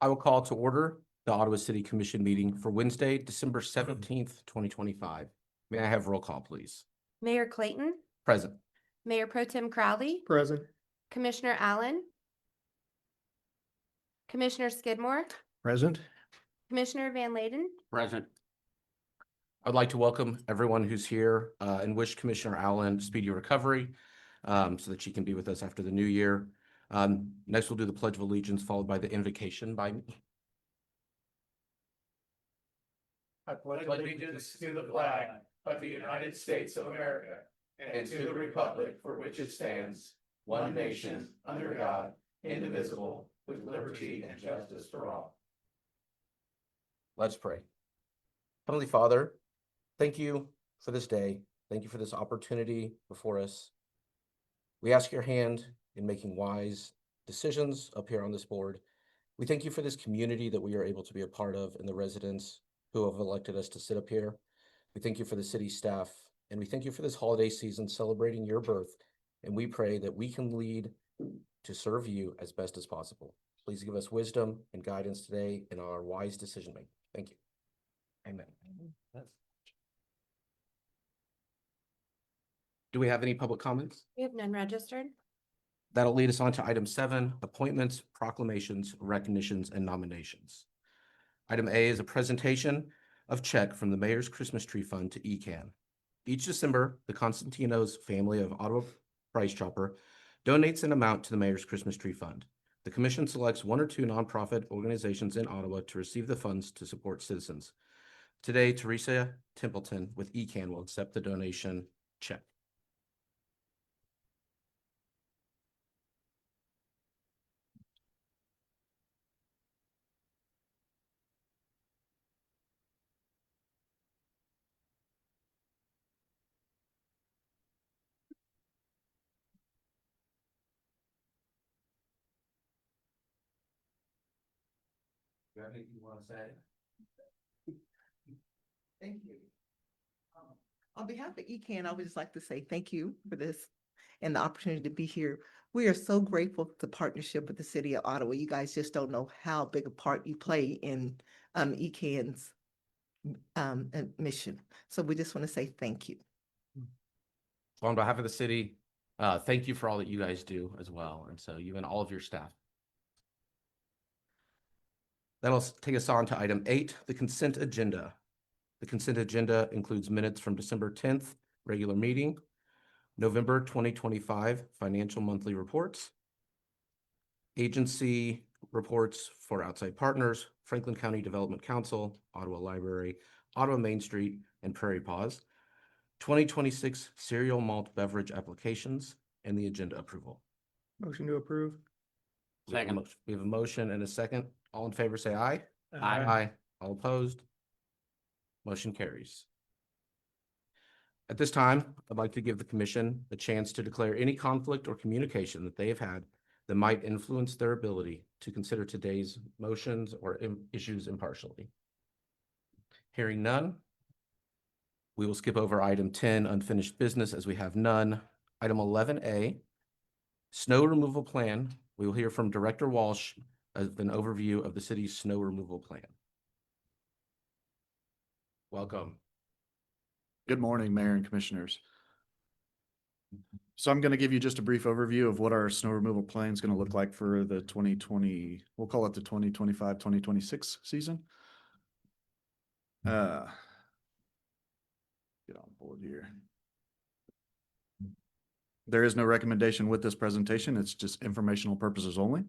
I will call to order the Ottawa City Commission meeting for Wednesday, December 17th, 2025. May I have roll call, please? Mayor Clayton, Present. Mayor Pro Tem Crowley, Present. Commissioner Allen, Commissioner Skidmore, Present. Commissioner Van Layden. Present. I'd like to welcome everyone who's here and wish Commissioner Allen speedy recovery so that she can be with us after the new year. Next, we'll do the Pledge of Allegiance, followed by the invocation by me. I pledge allegiance to the flag of the United States of America and to the republic for which it stands, one nation, under God, indivisible, with liberty and justice for all. Let's pray. Heavenly Father, thank you for this day. Thank you for this opportunity before us. We ask your hand in making wise decisions up here on this board. We thank you for this community that we are able to be a part of and the residents who have elected us to sit up here. We thank you for the city staff, and we thank you for this holiday season celebrating your birth. And we pray that we can lead to serve you as best as possible. Please give us wisdom and guidance today in our wise decision making. Thank you. Amen. Do we have any public comments? We have none registered. That'll lead us on to item 7, appointments, proclamations, recognitions, and nominations. Item A is a presentation of check from the Mayor's Christmas Tree Fund to ECKAN. Each December, the Constantinos family of Ottawa Price Chopper donates an amount to the Mayor's Christmas Tree Fund. The commission selects 1 or 2 nonprofit organizations in Ottawa to receive the funds to support citizens. Today, Teresa Templeton with ECKAN will accept the donation check. Anything you want to say? Thank you. On behalf of ECAN, I would just like to say thank you for this and the opportunity to be here. We are so grateful for the partnership with the city of Ottawa. You guys just don't know how big a part you play in ECAN's mission. So we just want to say thank you. Well, on behalf of the city, thank you for all that you guys do as well. And so you and all of your staff. That'll take us on to item 8, the consent agenda. The consent agenda includes minutes from December 10th, regular meeting, November 2025 financial monthly reports, agency reports for outside partners, Franklin County Development Council, Ottawa Library, Ottawa Main Street, and Prairie Paws, 2026 cereal malt beverage applications, and the agenda approval. Motion to approve. Second. We have a motion and a second. All in favor, say aye. Aye. All opposed? Motion carries. At this time, I'd like to give the commission a chance to declare any conflict or communication that they have had that might influence their ability to consider today's motions or issues impartially. Hearing none, we will skip over item 10, unfinished business, as we have none. Item 11A, snow removal plan. We will hear from Director Walsh of an overview of the city's snow removal plan. Welcome. Good morning, Mayor and Commissioners. So I'm going to give you just a brief overview of what our snow removal plan is going to look like for the 2020, we'll call it the 2025-2026 season. Get on board here. There is no recommendation with this presentation. It's just informational purposes only.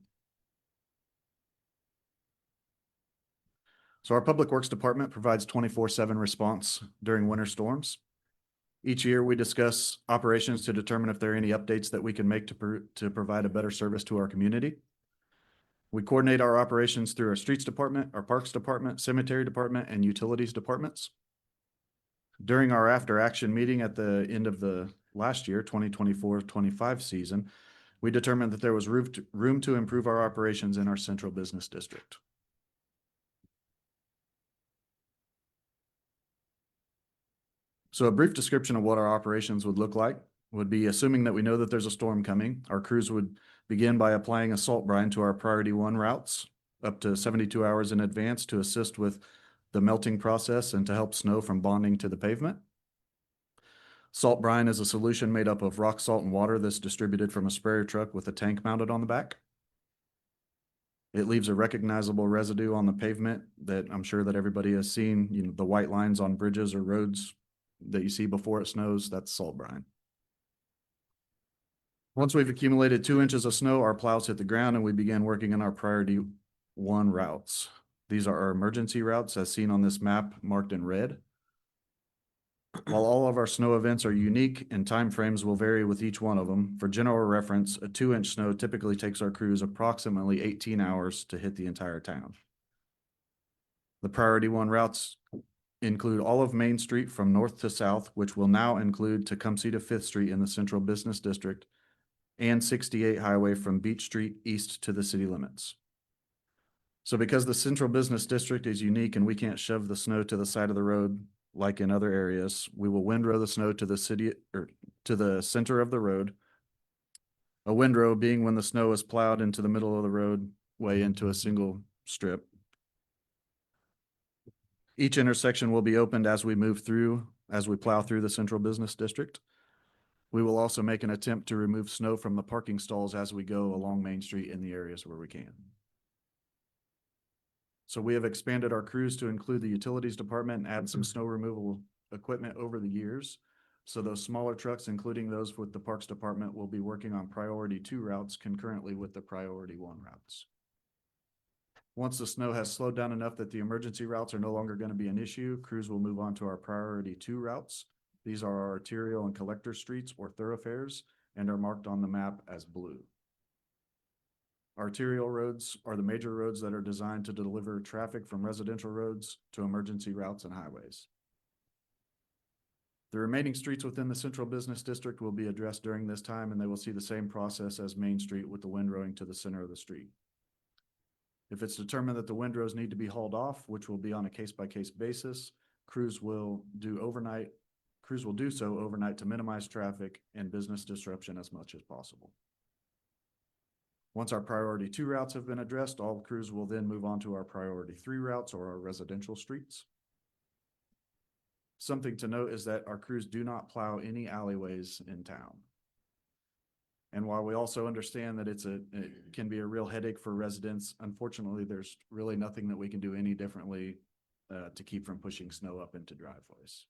So our Public Works Department provides 24/7 response during winter storms. Each year we discuss operations to determine if there are any updates that we can make to provide a better service to our community. We coordinate our operations through our Streets Department, our Parks Department, Cemetery Department, and Utilities Departments. During our after action meeting at the end of the last year, 2024-25 season, we determined that there was room to improve our operations in our central business district. So a brief description of what our operations would look like. would be assuming that we know that there's a storm coming. Our crews would begin by applying a salt brine to our priority 1 routes up to 72 hours in advance to assist with the melting process and to help snow from bonding to the pavement. Salt brine is a solution made up of rock salt and water that's distributed from a sprayer truck with a tank mounted on the back. It leaves a recognizable residue on the pavement that I'm sure that everybody has seen, you know, the white lines on bridges or roads that you see before it snows, that's salt brine. Once we've accumulated 2 inches of snow, our plows hit the ground and we begin working on our priority 1 routes. These are our emergency routes as seen on this map marked in red. While all of our snow events are unique and timeframes will vary with each one of them, for general reference, a 2-inch snow typically takes our crews approximately 18 hours to hit the entire town. The priority 1 routes include all of Main Street from north to south, which will now include Tecumseh to 5th Street in the Central Business District, and 68 Highway from Beach Street east to the city limits. So because the Central Business District is unique and we can't shove the snow to the side of the road like in other areas, we will windrow the snow to the city or to the center of the road. A windrow being when the snow is plowed into the middle of the roadway into a single strip. Each intersection will be opened as we plow through the Central Business District. We will also make an attempt to remove snow from the parking stalls as we go along Main Street in the areas where we can. So we have expanded our crews to include the utilities department and add some snow removal equipment over the years. So those smaller trucks, including those with the Parks Department, will be working on priority 2 routes concurrently with the priority 1 routes. Once the snow has slowed down enough that the emergency routes are no longer going to be an issue, crews will move on to our priority 2 routes. These are our arterial and collector streets or thoroughfares and are marked on the map as blue. Arterial roads are the major roads that are designed to deliver traffic from residential roads to emergency routes and highways. The remaining streets within the Central Business District will be addressed during this time, and they will see the same process as Main Street with the windrowing to the center of the street. If it's determined that the windrows need to be hauled off, which will be on a case-by-case basis, crews will do so overnight to minimize traffic and business disruption as much as possible. Once our priority 2 routes have been addressed, all crews will then move on to our priority 3 routes or our residential streets. Something to note is that our crews do not plow any alleyways in town. And while we also understand that it can be a real headache for residents, unfortunately, there's really nothing that we can do any differently to keep from pushing snow up into driveways.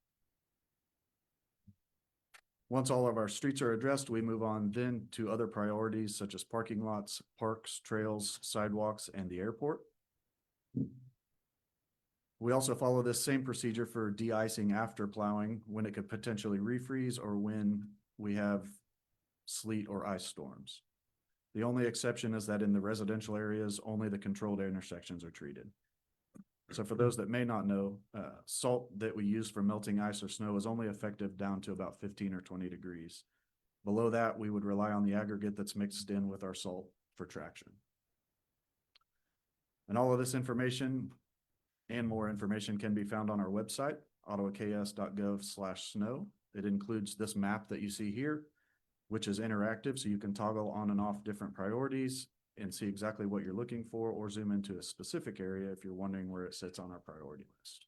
Once all of our streets are addressed, we move on then to other priorities such as parking lots, parks, trails, sidewalks, and the airport. We also follow this same procedure for de-icing after plowing when it could potentially refreeze or when we have sleet or ice storms. The only exception is that in the residential areas, only the controlled intersections are treated. So for those that may not know, salt that we use for melting ice or snow is only effective down to about 15 or 20 degrees. Below that, we would rely on the aggregate that's mixed in with our salt for traction. And all of this information and more information can be found on our website, ottawaks.gov/snow. It includes this map that you see here, which is interactive, so you can toggle on and off different priorities and see exactly what you're looking for, or zoom into a specific area if you're wondering where it sits on our priority list.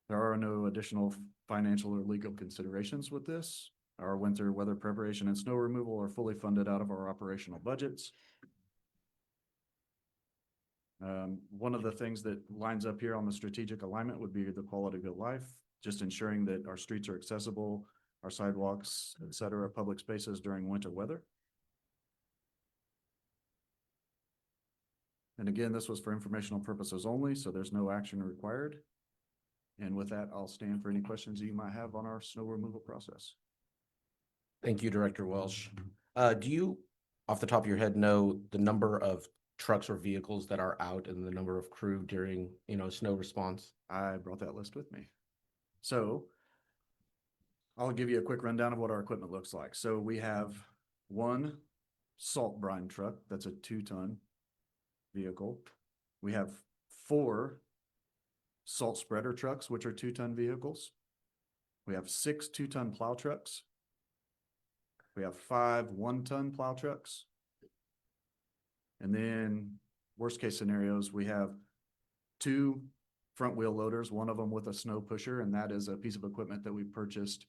There are no additional financial or legal considerations with this. Our winter weather preparation and snow removal are fully funded out of our operational budgets. One of the things that lines up here on the strategic alignment would be the quality of life, just ensuring that our streets are accessible, our sidewalks, et cetera, public spaces during winter weather. And again, this was for informational purposes only, so there's no action required. And with that, I'll stand for any questions you might have on our snow removal process. Thank you, Director Welsh. Do you, off the top of your head, know the number of trucks or vehicles that are out and the number of crew during, snow response? I brought that list with me. So I'll give you a quick rundown of what our equipment looks like. So we have one salt brine truck. That's a 2-ton vehicle. We have 4 salt spreader trucks, which are 2-ton vehicles. We have 6 2-ton plow trucks. We have 5 1-ton plow trucks. And then worst case scenarios, we have 2 front wheel loaders, one of them with a snow pusher, and that is a piece of equipment that we purchased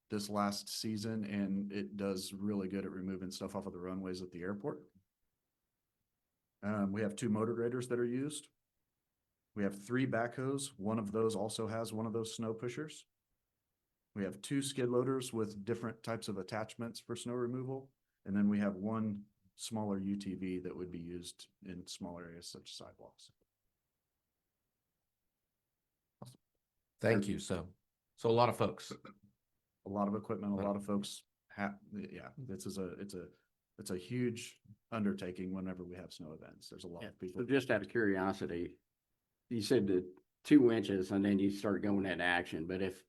this last season, and it does really good at removing stuff off of the runways at the airport. We have 2 motor graders that are used. We have 3 backhoes. One of those also has one of those snow pushers. We have 2 skid loaders with different types of attachments for snow removal. And then we have 1 smaller UTV that would be used in small areas such as sidewalks. Thank you. So a lot of folks. A lot of equipment, a lot of folks have, yeah, it's a huge undertaking whenever we have snow events. There's a lot of people. So just out of curiosity, you said the 2 inches and then you start going into action, but if,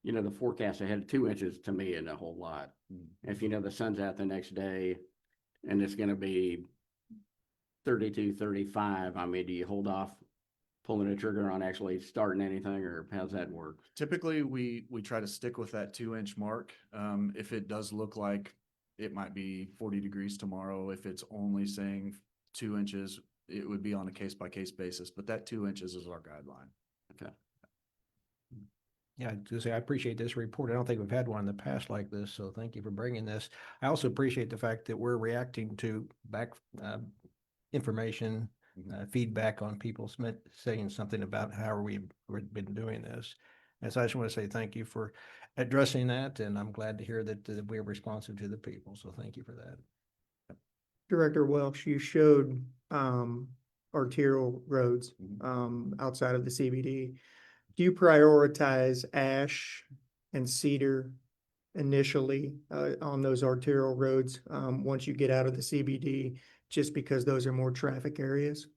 you know, the forecast ahead, 2 inches to me isn't a whole lot. If you know the sun's out the next day and it's gonna be 32, 35, I mean, do you hold off pulling the trigger on actually starting anything, or how's that work? Typically, we try to stick with that 2-inch mark. If it does look like it might be 40 degrees tomorrow, if it's only saying 2 inches, it would be on a case by case basis, but that 2 inches is our guideline. Okay. Yeah, to say, I appreciate this report. I don't think we've had one in the past like this, so thank you for bringing this. I also appreciate the fact that we're reacting to back information, feedback on people saying something about how we've been doing this. And so I just want to say thank you for addressing that, and I'm glad to hear that we're responsive to the people, so thank you for that. Director Welsh, you showed arterial roads Mhm. outside of the CBD. Do you prioritize Ash and Cedar initially on those arterial roads once you get out of the CBD, just because those are more traffic areas?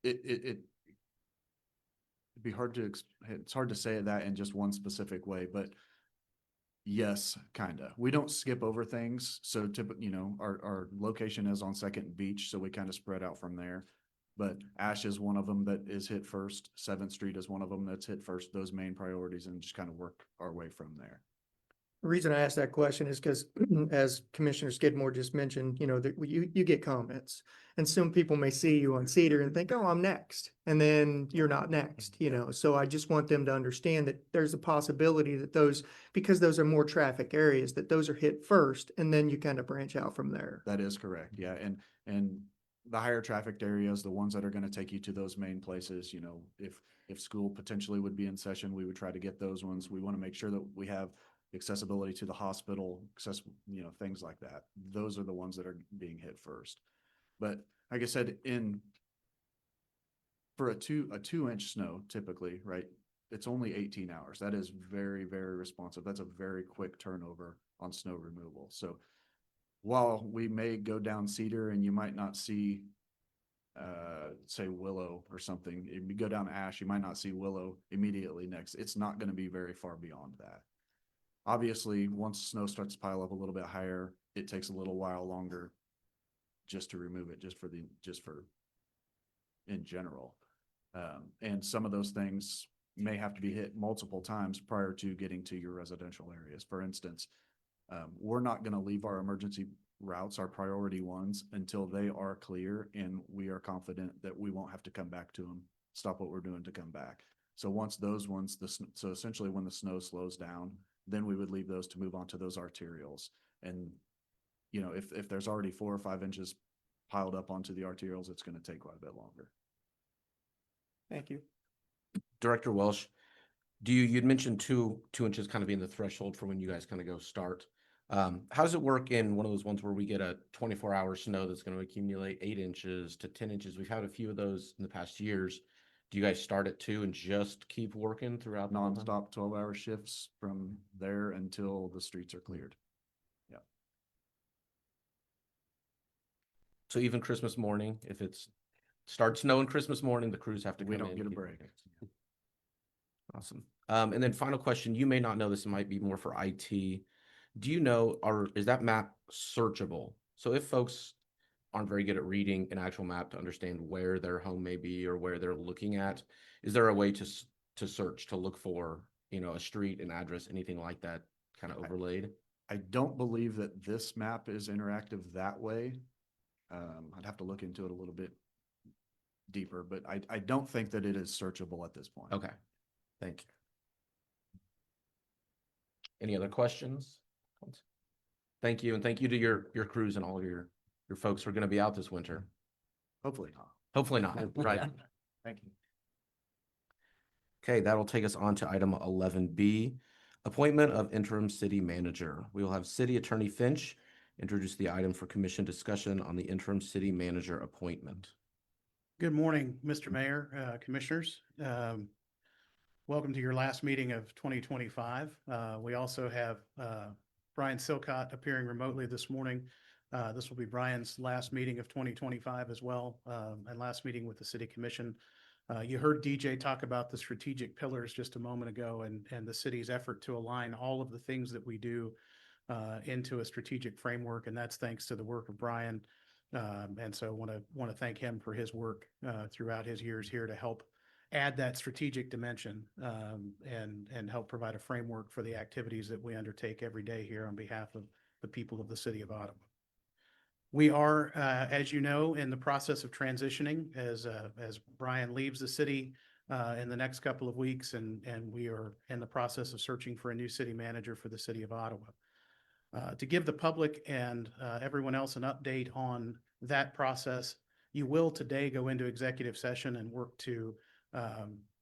It'd be hard to, it's hard to say that in just one specific way, but yes, kinda. We don't skip over things. So you know, our location is on Second Beach, so we kind of spread out from there. But Ash is one of them that is hit first. 7th Street is one of them that's hit first, those main priorities, and just kind of work our way from there. The reason I asked that question is because as Commissioner Skidmore just mentioned, you know, that you get comments. And some people may see you on Cedar and think, oh, I'm next. And then you're not next, you know. So I just want them to understand that there's a possibility that those, because those are more traffic areas, that those are hit first, and then you kind of branch out from there. That is correct, yeah, and the higher trafficked areas, the ones that are gonna take you to those main places, you know, if school potentially would be in session, we would try to get those ones. We wanna make sure that we have accessibility to the hospital, you know, things like that. Those are the ones that are being hit first. But like I said, for a 2-inch snow, typically, right, it's only 18 hours. That is very, very responsive. That's a very quick turnover on snow removal. So while we may go down Cedar and you might not see, say Willow or something, if you go down Ash, you might not see Willow immediately next. It's not going to be very far beyond that. Obviously, once snow starts to pile up a little bit higher, it takes a little while longer just to remove it, just for in general. And some of those things may have to be hit multiple times prior to getting to your residential areas. For instance, we're not going to leave our emergency routes, our priority ones, until they are clear and we are confident that we won't have to come back to them, stop what we're doing to come back. So once those ones, so essentially when the snow slows down, then we would leave those to move on to those arterials. And, you know, if there's already 4 or 5 inches piled up onto the arterials, it's going to take quite a bit longer. Thank you. Director Welsh, you'd mentioned 2 inches kind of being the threshold for when you guys kind of go start. How does it work in one of those ones where we get a 24-hour snow that's going to accumulate 8 inches to 10 inches? We've had a few of those in the past years. Do you guys start at 2 and just keep working throughout the month? Non-stop 12-hour shifts from there until the streets are cleared. Yeah. So even Christmas morning, if it's starts snowing Christmas morning, the crews have to come We in. don't get a keep break. working. Awesome. And then final question, you may not know this, it might be more for IT. Do you know, is that map searchable? So if folks aren't very good at reading an actual map to understand where their home may be or where they're looking at, is there a way to search, to look for, a street, an address, anything like that kind of overlaid? I don't believe that this map is interactive that way. I'd have to look into it a little bit deeper, but I don't think that it is searchable at this point. Okay, thank you. Any other questions? Thank you, and thank you to your crews and all of your folks who are gonna be out this winter. Hopefully not. Hopefully not, right? Thank you. Okay, that'll take us on to item 11B, appointment of interim city manager. We will have City Attorney Finch introduce the item for commission discussion on the interim city manager appointment. Good morning, Mr. Mayor, Commissioners. Welcome to your last meeting of 2025. We also have Brian Silcott appearing remotely this morning. This will be Brian's last meeting of 2025 as well, and last meeting with the City Commission. You heard DJ talk about the strategic pillars just a moment ago and the city's effort to align all of the things that we do into a strategic framework, and that's thanks to the work of Brian. And so want to thank him for his work throughout his years here to help add that strategic dimension and help provide a framework for the activities that we undertake every day here on behalf of the people of the city of Ottawa. We are, as you know, in the process of transitioning as Brian leaves the city in the next couple of weeks, and we are in the process of searching for a new city manager for the city of Ottawa. To give the public and everyone else an update on that process, you will today go into executive session and work to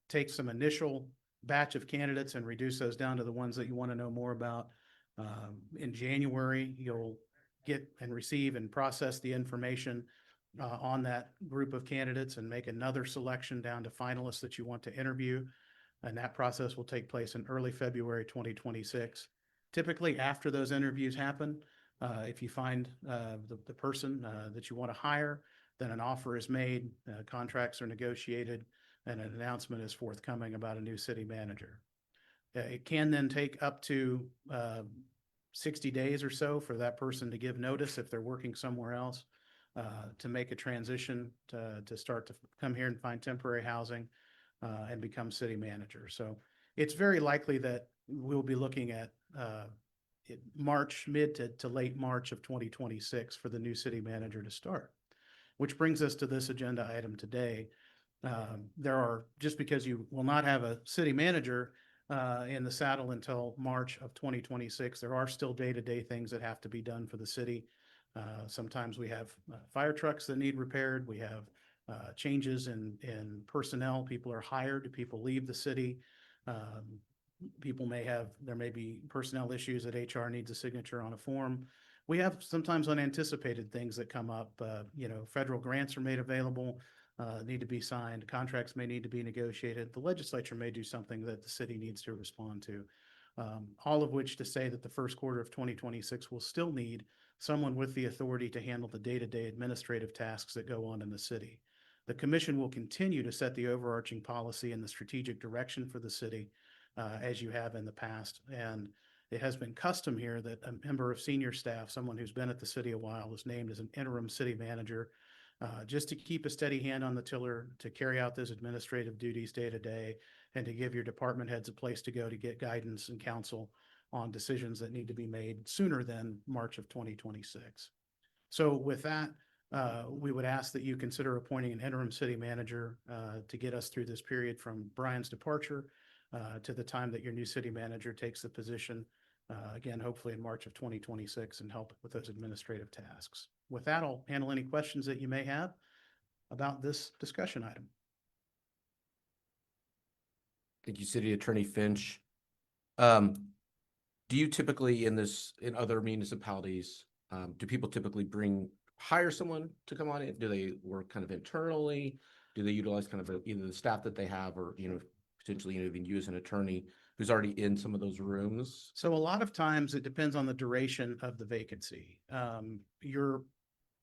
take some initial batch of candidates and reduce those down to the ones that you want to know more about. In January, you'll get and receive and process the information on that group of candidates and make another selection down to finalists that you want to interview. And that process will take place in early February 2026. Typically, after those interviews happen, if you find the person that you want to hire, then an offer is made, contracts are negotiated, and an announcement is forthcoming about a new city manager. It can then take up to 60 days or so for that person to give notice if they're working somewhere else, to make a transition, to start to come here and find temporary housing and become city manager. So it's very likely that we'll be looking at March, mid to late March of 2026 for the new city manager to start. Which brings us to this agenda item today. Just because you will not have a city manager in the saddle until March of 2026, there are still day-to-day things that have to be done for the city. Sometimes we have fire trucks that need repaired. We have changes in personnel. People are hired, people leave the city. There may be personnel issues that HR needs a signature on a form. We have sometimes unanticipated things that come up. Federal grants are made available, need to be signed. Contracts may need to be negotiated. The legislature may do something that the city needs to respond to. All of which to say that the first quarter of 2026 will still need someone with the authority to handle the day-to-day administrative tasks that go on in the city. The commission will continue to set the overarching policy and the strategic direction for the city as you have in the past. And it has been custom here that a member of senior staff, someone who's been at the city a while, is named as an interim city manager, just to keep a steady hand on the tiller, to carry out those administrative duties day to day, and to give your department heads a place to go to get guidance and counsel on decisions that need to be made sooner than March of 2026. So with that, we would ask that you consider appointing an interim city manager to get us through this period from Brian's departure to the time that your new city manager takes the position, again, hopefully in March of 2026, and help with those administrative tasks. With that, I'll handle any questions that you may have about this discussion item. Thank you, City Attorney Finch. Do you typically in other municipalities, do people typically hire someone to come on in? Do they work kind of internally? Do they utilize kind of either the staff that they have or, potentially even you as an attorney who's already in some of those rooms? So a lot of times it depends on the duration of the vacancy. Your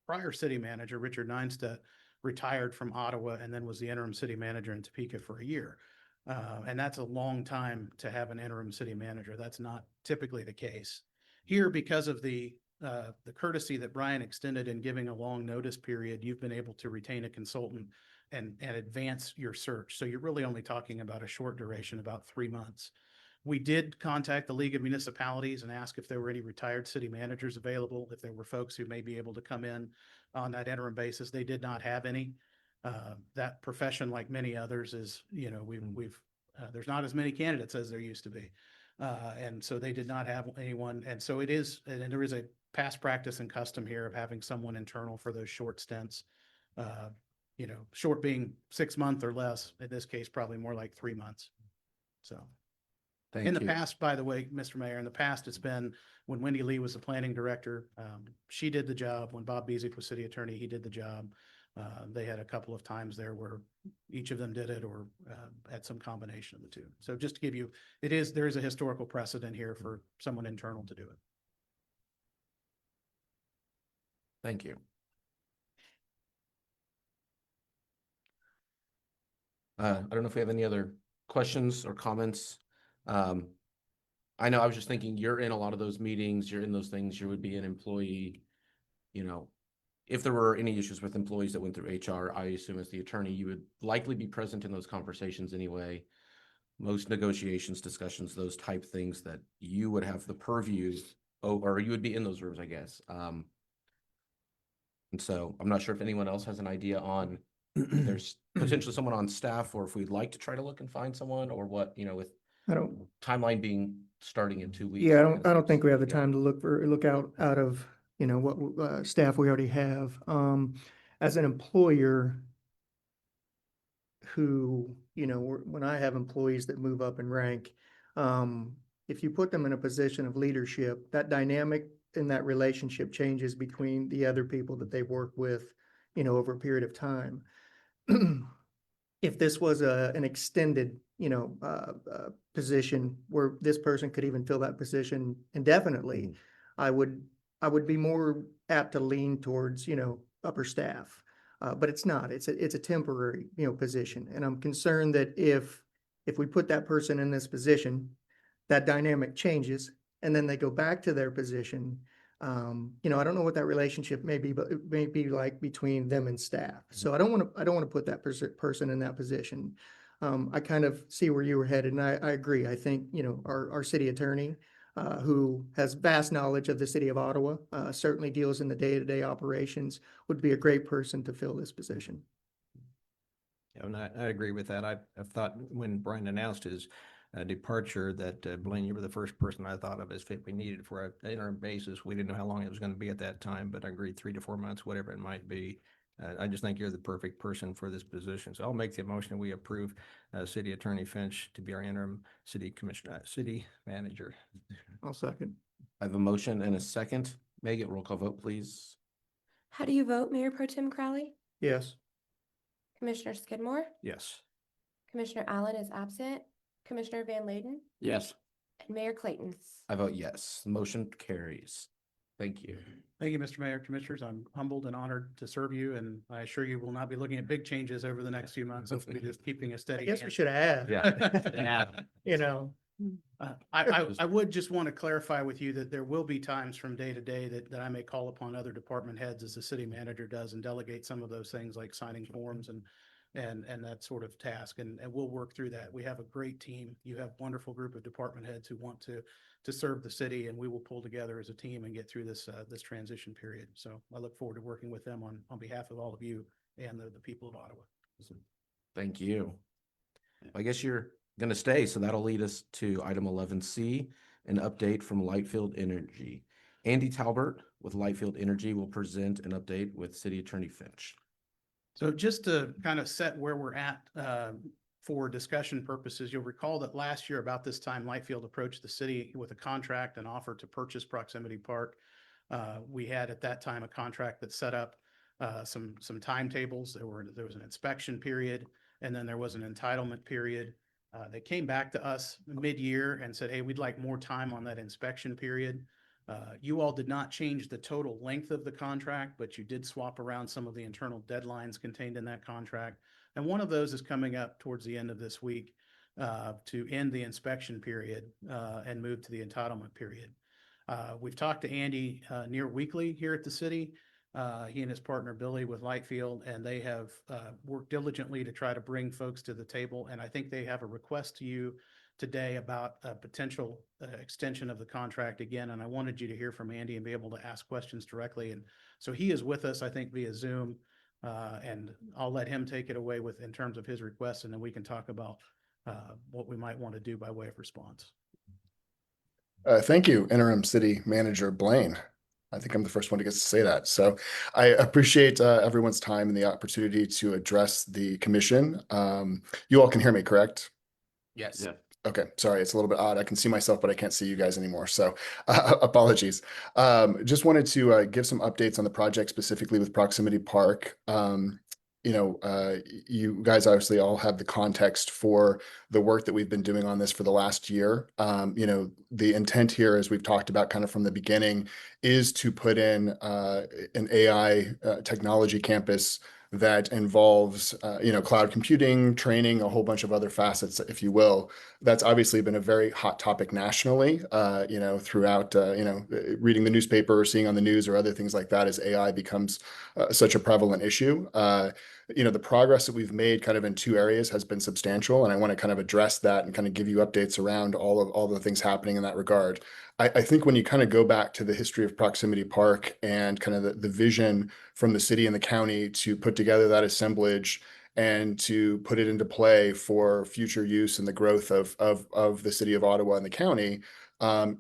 prior city manager, Richard Neinstedt, retired from Ottawa and then was the interim city manager in Topeka for a year. And that's a long time to have an interim city manager. That's not typically the case. Here, because of the the courtesy that Brian extended in giving a long notice period, you've been able to retain a consultant and advance your search. So you're really only talking about a short duration, about 3 months. We did contact the League of Municipalities and ask if there were any retired city managers available, if there were folks who may be able to come in on that interim basis. They did not have any. That profession, like many others, is, there's not as many candidates as there used to be. And so they did not have anyone. And so and there is a past practice and custom here of having someone internal for those short stints. Short being 6 months or less, in this case, probably more like 3 months. So. Thank In the you. past, by the way, Mr. Mayor, in the past, it's been when Wendy Lee was the planning director, she did the job. When Bob Bezick was city attorney, he did the job. They had a couple of times there where each of them did it or had some combination of the two. So just to give you, there is a historical precedent here for someone internal to do it. Thank you. I don't know if we have any other questions or comments. I know I was just thinking you're in a lot of those meetings, you're in those things, you would be an employee. If there were any issues with employees that went through HR, I assume as the attorney, you would likely be present in those conversations anyway. Most negotiations, discussions, those type things that you would have the purview, or you would be in those rooms, I guess. And so I'm not sure if anyone else has an idea on if there's potentially someone on staff, or if we'd like to try to look and find someone, or what, with I don't, timeline being starting in 2 weeks. yeah, I kind of don't think we have the yeah. time to look out of, what, staff we already have. As an employer who, when I have employees that move up in rank, if you put them in a position of leadership, that dynamic in that relationship changes between the other people that they work with, over a period of time. If this was an extended, position where this person could even fill that position indefinitely, I would be more apt to lean towards, upper staff. But it's not. It's a temporary, position, and I'm concerned that if we put that person in this position, that dynamic changes, and then they go back to their position. I don't know what that relationship may be, but it may be like between them and staff. So I don't want to put that person in that position. I kind of see where you were headed, and I agree. I think, our city attorney, who has vast knowledge of the city of Ottawa, certainly deals in the day-to-day operations, would be a great person to fill this position. Yeah, and I agree with that. I've thought when Brian announced his departure that Blaine, you were the first person I thought of as fit we needed for an interim basis. We didn't know how long it was going to be at that time, but I agreed 3 to 4 months, whatever it might be. I just think you're the perfect person for this position. So I'll make the motion. We approve City Attorney Finch to be our interim city manager. I'll second. I have a motion and a second. Megan, roll call vote, please. How do you vote, Mayor Pro Tem Crowley? Yes. Commissioner Skidmore? Yes. Commissioner Allen is absent. Commissioner Van Layden? Yes. And Mayor Clayton? I vote yes. The motion carries. Thank you. Thank you, Mr. Mayor, Commissioners. I'm humbled and honored to serve you, and I assure you will not be looking at big changes over the next few months. Hopefully just keeping a I steady guess we hand. should have. Yeah. I would just want to clarify with you that there will be times from day to day that I may call upon other department heads as the city manager does and delegate some of those things like signing forms and that sort of task. And we'll work through that. We have a great team. You have a wonderful group of department heads who want to serve the city, and we will pull together as a team and get through this transition period. So I look forward to working with them on behalf of all of you and the people of Ottawa. Thank you. I guess you're going to stay, so that'll lead us to item 11C, an update from Lightfield Energy. Andy Talbert with Lightfield Energy will present an update with City Attorney Finch. So just to kind of set where we're at for discussion purposes, you'll recall that last year about this time, Lightfield approached the city with a contract and offer to purchase Proximity Park. We had at that time a contract that set up some timetables. There was an inspection period, and then there was an entitlement period. They came back to us mid-year and said, hey, we'd like more time on that inspection period. You all did not change the total length of the contract, but you did swap around some of the internal deadlines contained in that contract. And one of those is coming up towards the end of this week to end the inspection period and move to the entitlement period. We've talked to Andy near weekly here at the city. He and his partner Billy with Lightfield, and they have worked diligently to try to bring folks to the table. And I think they have a request to you today about a potential extension of the contract again. And I wanted you to hear from Andy and be able to ask questions directly. And so he is with us, I think, via Zoom. And I'll let him take it away in terms of his request, and then we can talk about what we might want to do by way of response. Thank you, Interim City Manager Blaine. I think I'm the first one to get to say that. So I appreciate everyone's time and the opportunity to address the commission. You all can hear me, correct? Yes. Yeah. Okay, sorry, it's a little bit odd. I can see myself, but I can't see you guys anymore. So apologies. Just wanted to give some updates on the project, specifically with Proximity Park. You guys obviously all have the context for the work that we've been doing on this for the last year. The intent here, as we've talked about kind of from the beginning, is to put in an AI technology campus that involves, cloud computing, training, a whole bunch of other facets, if you will. That's obviously been a very hot topic nationally, throughout, reading the newspaper or seeing on the news or other things like that as AI becomes such a prevalent issue. The progress that we've made kind of in two areas has been substantial, and I want to kind of address that and kind of give you updates around all the things happening in that regard. I think when you kind of go back to the history of Proximity Park and kind of the vision from the city and the county to put together that assemblage and to put it into play for future use and the growth of the city of Ottawa and the county,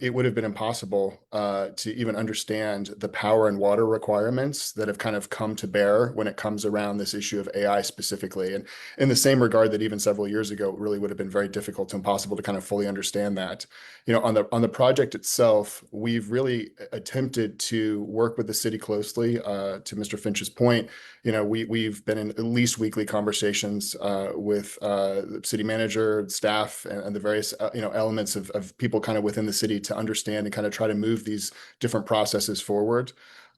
it would have been impossible to even understand the power and water requirements that have kind of come to bear when it comes around this issue of AI specifically. And in the same regard that even several years ago, it really would have been very difficult to impossible to kind of fully understand that. On the project itself, we've really attempted to work with the city closely. To Mr. Finch's point, we've been in at least weekly conversations with the city manager, staff, and the various elements of people kind of within the city to understand and kind of try to move these different processes forward.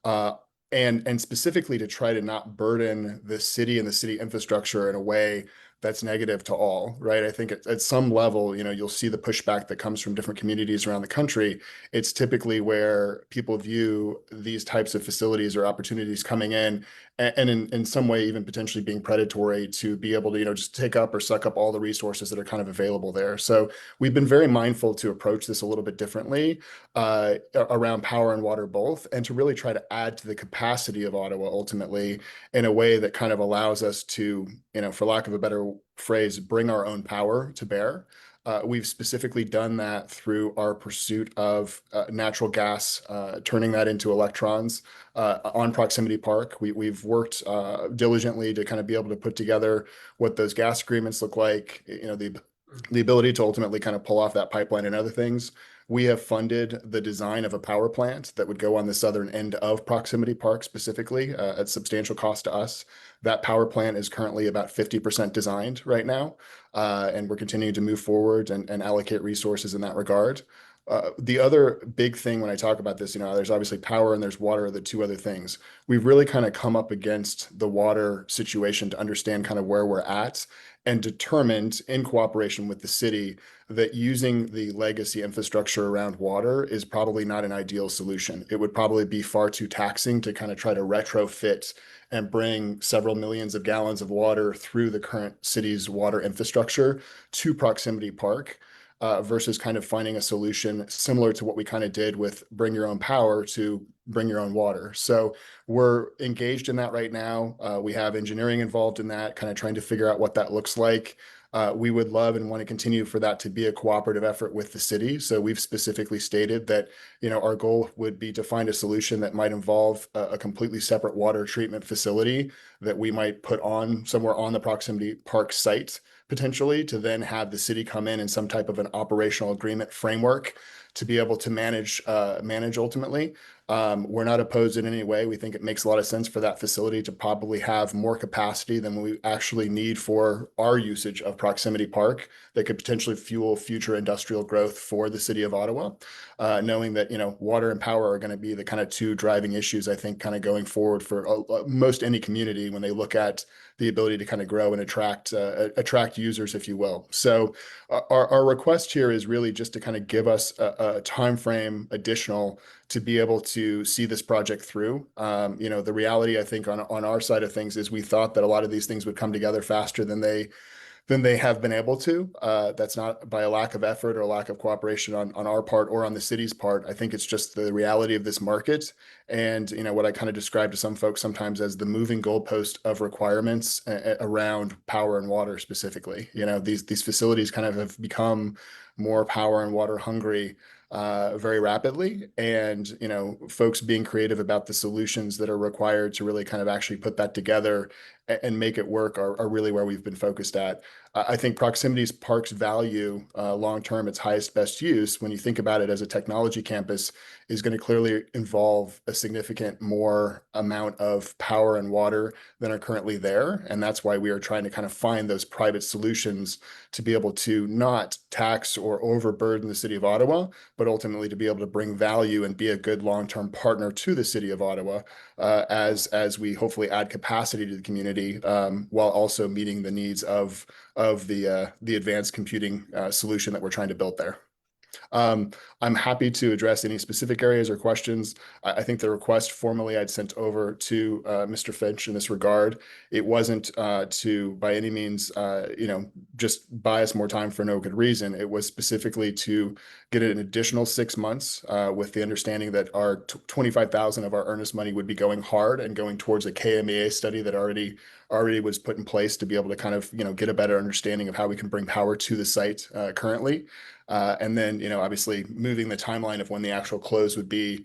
And specifically to try to not burden the city and the city infrastructure in a way that's negative to all, right? I think at some level, you'll see the pushback that comes from different communities around the country. It's typically where people view these types of facilities or opportunities coming in and in some way even potentially being predatory to be able to, just take up or suck up all the resources that are kind of available there. So we've been very mindful to approach this a little bit differently around power and water both, and to really try to add to the capacity of Ottawa ultimately in a way that kind of allows us to, for lack of a better phrase, bring our own power to bear. We've specifically done that through our pursuit of natural gas, turning that into electrons on Proximity Park. We've worked diligently to kind of be able to put together what those gas agreements look like, the ability to ultimately kind of pull off that pipeline and other things. We have funded the design of a power plant that would go on the southern end of Proximity Park specifically at substantial cost to us. That power plant is currently about 50% designed right now, and we're continuing to move forward and allocate resources in that regard. The other big thing when I talk about this, there's obviously power and there's water are the two other things. We've really kind of come up against the water situation to understand kind of where we're at, and determined in cooperation with the city that using the legacy infrastructure around water is probably not an ideal solution. It would probably be far too taxing to kind of try to retrofit and bring several millions of gallons of water through the current city's water infrastructure to Proximity Park. Versus kind of finding a solution similar to what we kind of did with Bring Your Own Power to Bring Your Own Water. So we're engaged in that right now. We have engineering involved in that, kind of trying to figure out what that looks like. We would love and want to continue for that to be a cooperative effort with the city. So we've specifically stated that, our goal would be to find a solution that might involve a completely separate water treatment facility that we might put on somewhere on the Proximity Park site, potentially, to then have the city come in some type of an operational agreement framework to be able to manage ultimately. We're not opposed in any way. We think it makes a lot of sense for that facility to probably have more capacity than we actually need for our usage of Proximity Park that could potentially fuel future industrial growth for the city of Ottawa. Knowing that, water and power are going to be the kind of two driving issues, I think, kind of going forward for most any community when they look at the ability to kind of grow and attract users, if you will. So our request here is really just to kind of give us a timeframe additional to be able to see this project through. The reality, I think, on our side of things is we thought that a lot of these things would come together faster than they have been able to. That's not by a lack of effort or a lack of cooperation on our part or on the city's part. I think it's just the reality of this market. And, what I kind of describe to some folks sometimes as the moving goalpost of requirements around power and water specifically. These facilities kind of have become more power and water hungry very rapidly. And, folks being creative about the solutions that are required to really kind of actually put that together and make it work are really where we've been focused at. I think Proximity's park's value long-term, its highest best use, when you think about it as a technology campus, is going to clearly involve a significant more amount of power and water than are currently there. And that's why we are trying to kind of find those private solutions to be able to not tax or overburden the city of Ottawa, but ultimately to be able to bring value and be a good long-term partner to the city of Ottawa as we hopefully add capacity to the community while also meeting the needs of the advanced computing solution that we're trying to build there. I'm happy to address any specific areas or questions. I think the request formally I'd sent over to Mr. Finch in this regard. It wasn't to by any means, just buy us more time for no good reason. It was specifically to get an additional 6 months with the understanding that our 25,000 of our earnest money would be going hard and going towards a KMEA study that already was put in place to be able to kind of, get a better understanding of how we can bring power to the site currently. And then, obviously moving the timeline of when the actual close would be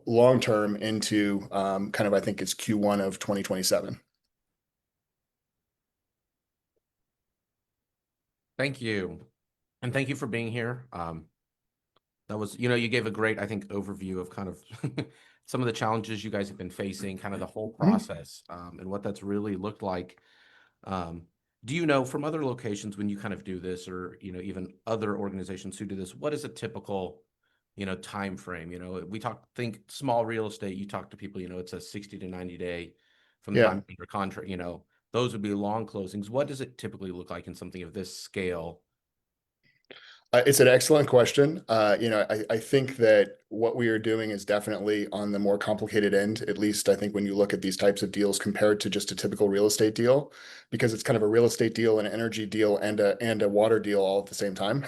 long-term into kind of, I think it's Q1 of 2027. Thank you. And thank you for being here. That was, you gave a great, I think, overview of kind of some of the challenges you guys have been facing, kind of the whole process, and what that's really looked like. Do you know from other locations when you kind of do this, or even other organizations who do this, what is a typical time frame? Think small real estate, you talk to people, it's a 60 to 90 day from the Yeah. time under contract, those would be long closings. What does it typically look like in something of this scale? It's an excellent question. I think that what we are doing is definitely on the more complicated end, at least I think when you look at these types of deals compared to just a typical real estate deal, because it's kind of a real estate deal, an energy deal, and a water deal all at the same time,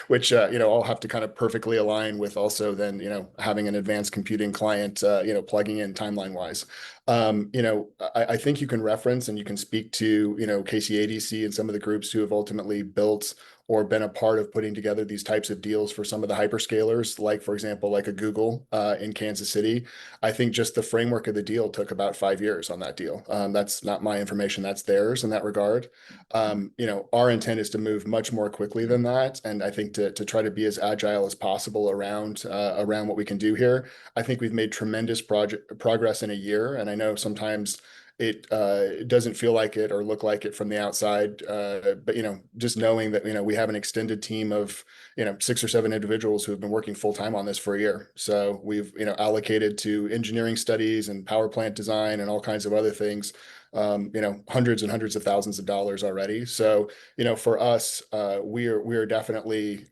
which, all have to kind of perfectly align with also then, having an advanced computing client, plugging in timeline wise. I think you can reference and you can speak to, KCADC and some of the groups who have ultimately built or been a part of putting together these types of deals for some of the hyperscalers, like, for example, like a Google in Kansas City. I think just the framework of the deal took about 5 years on that deal. That's not my information, that's theirs in that regard. Our intent is to move much more quickly than that. And I think to try to be as agile as possible around what we can do here. I think we've made tremendous progress in a year. And I know sometimes it doesn't feel like it or look like it from the outside. But, just knowing that, we have an extended team of, 6 or 7 individuals who have been working full time on this for a year. So we've, allocated to engineering studies and power plant design and all kinds of other things, hundreds and hundreds of thousands of dollars already. So, for us, we are definitely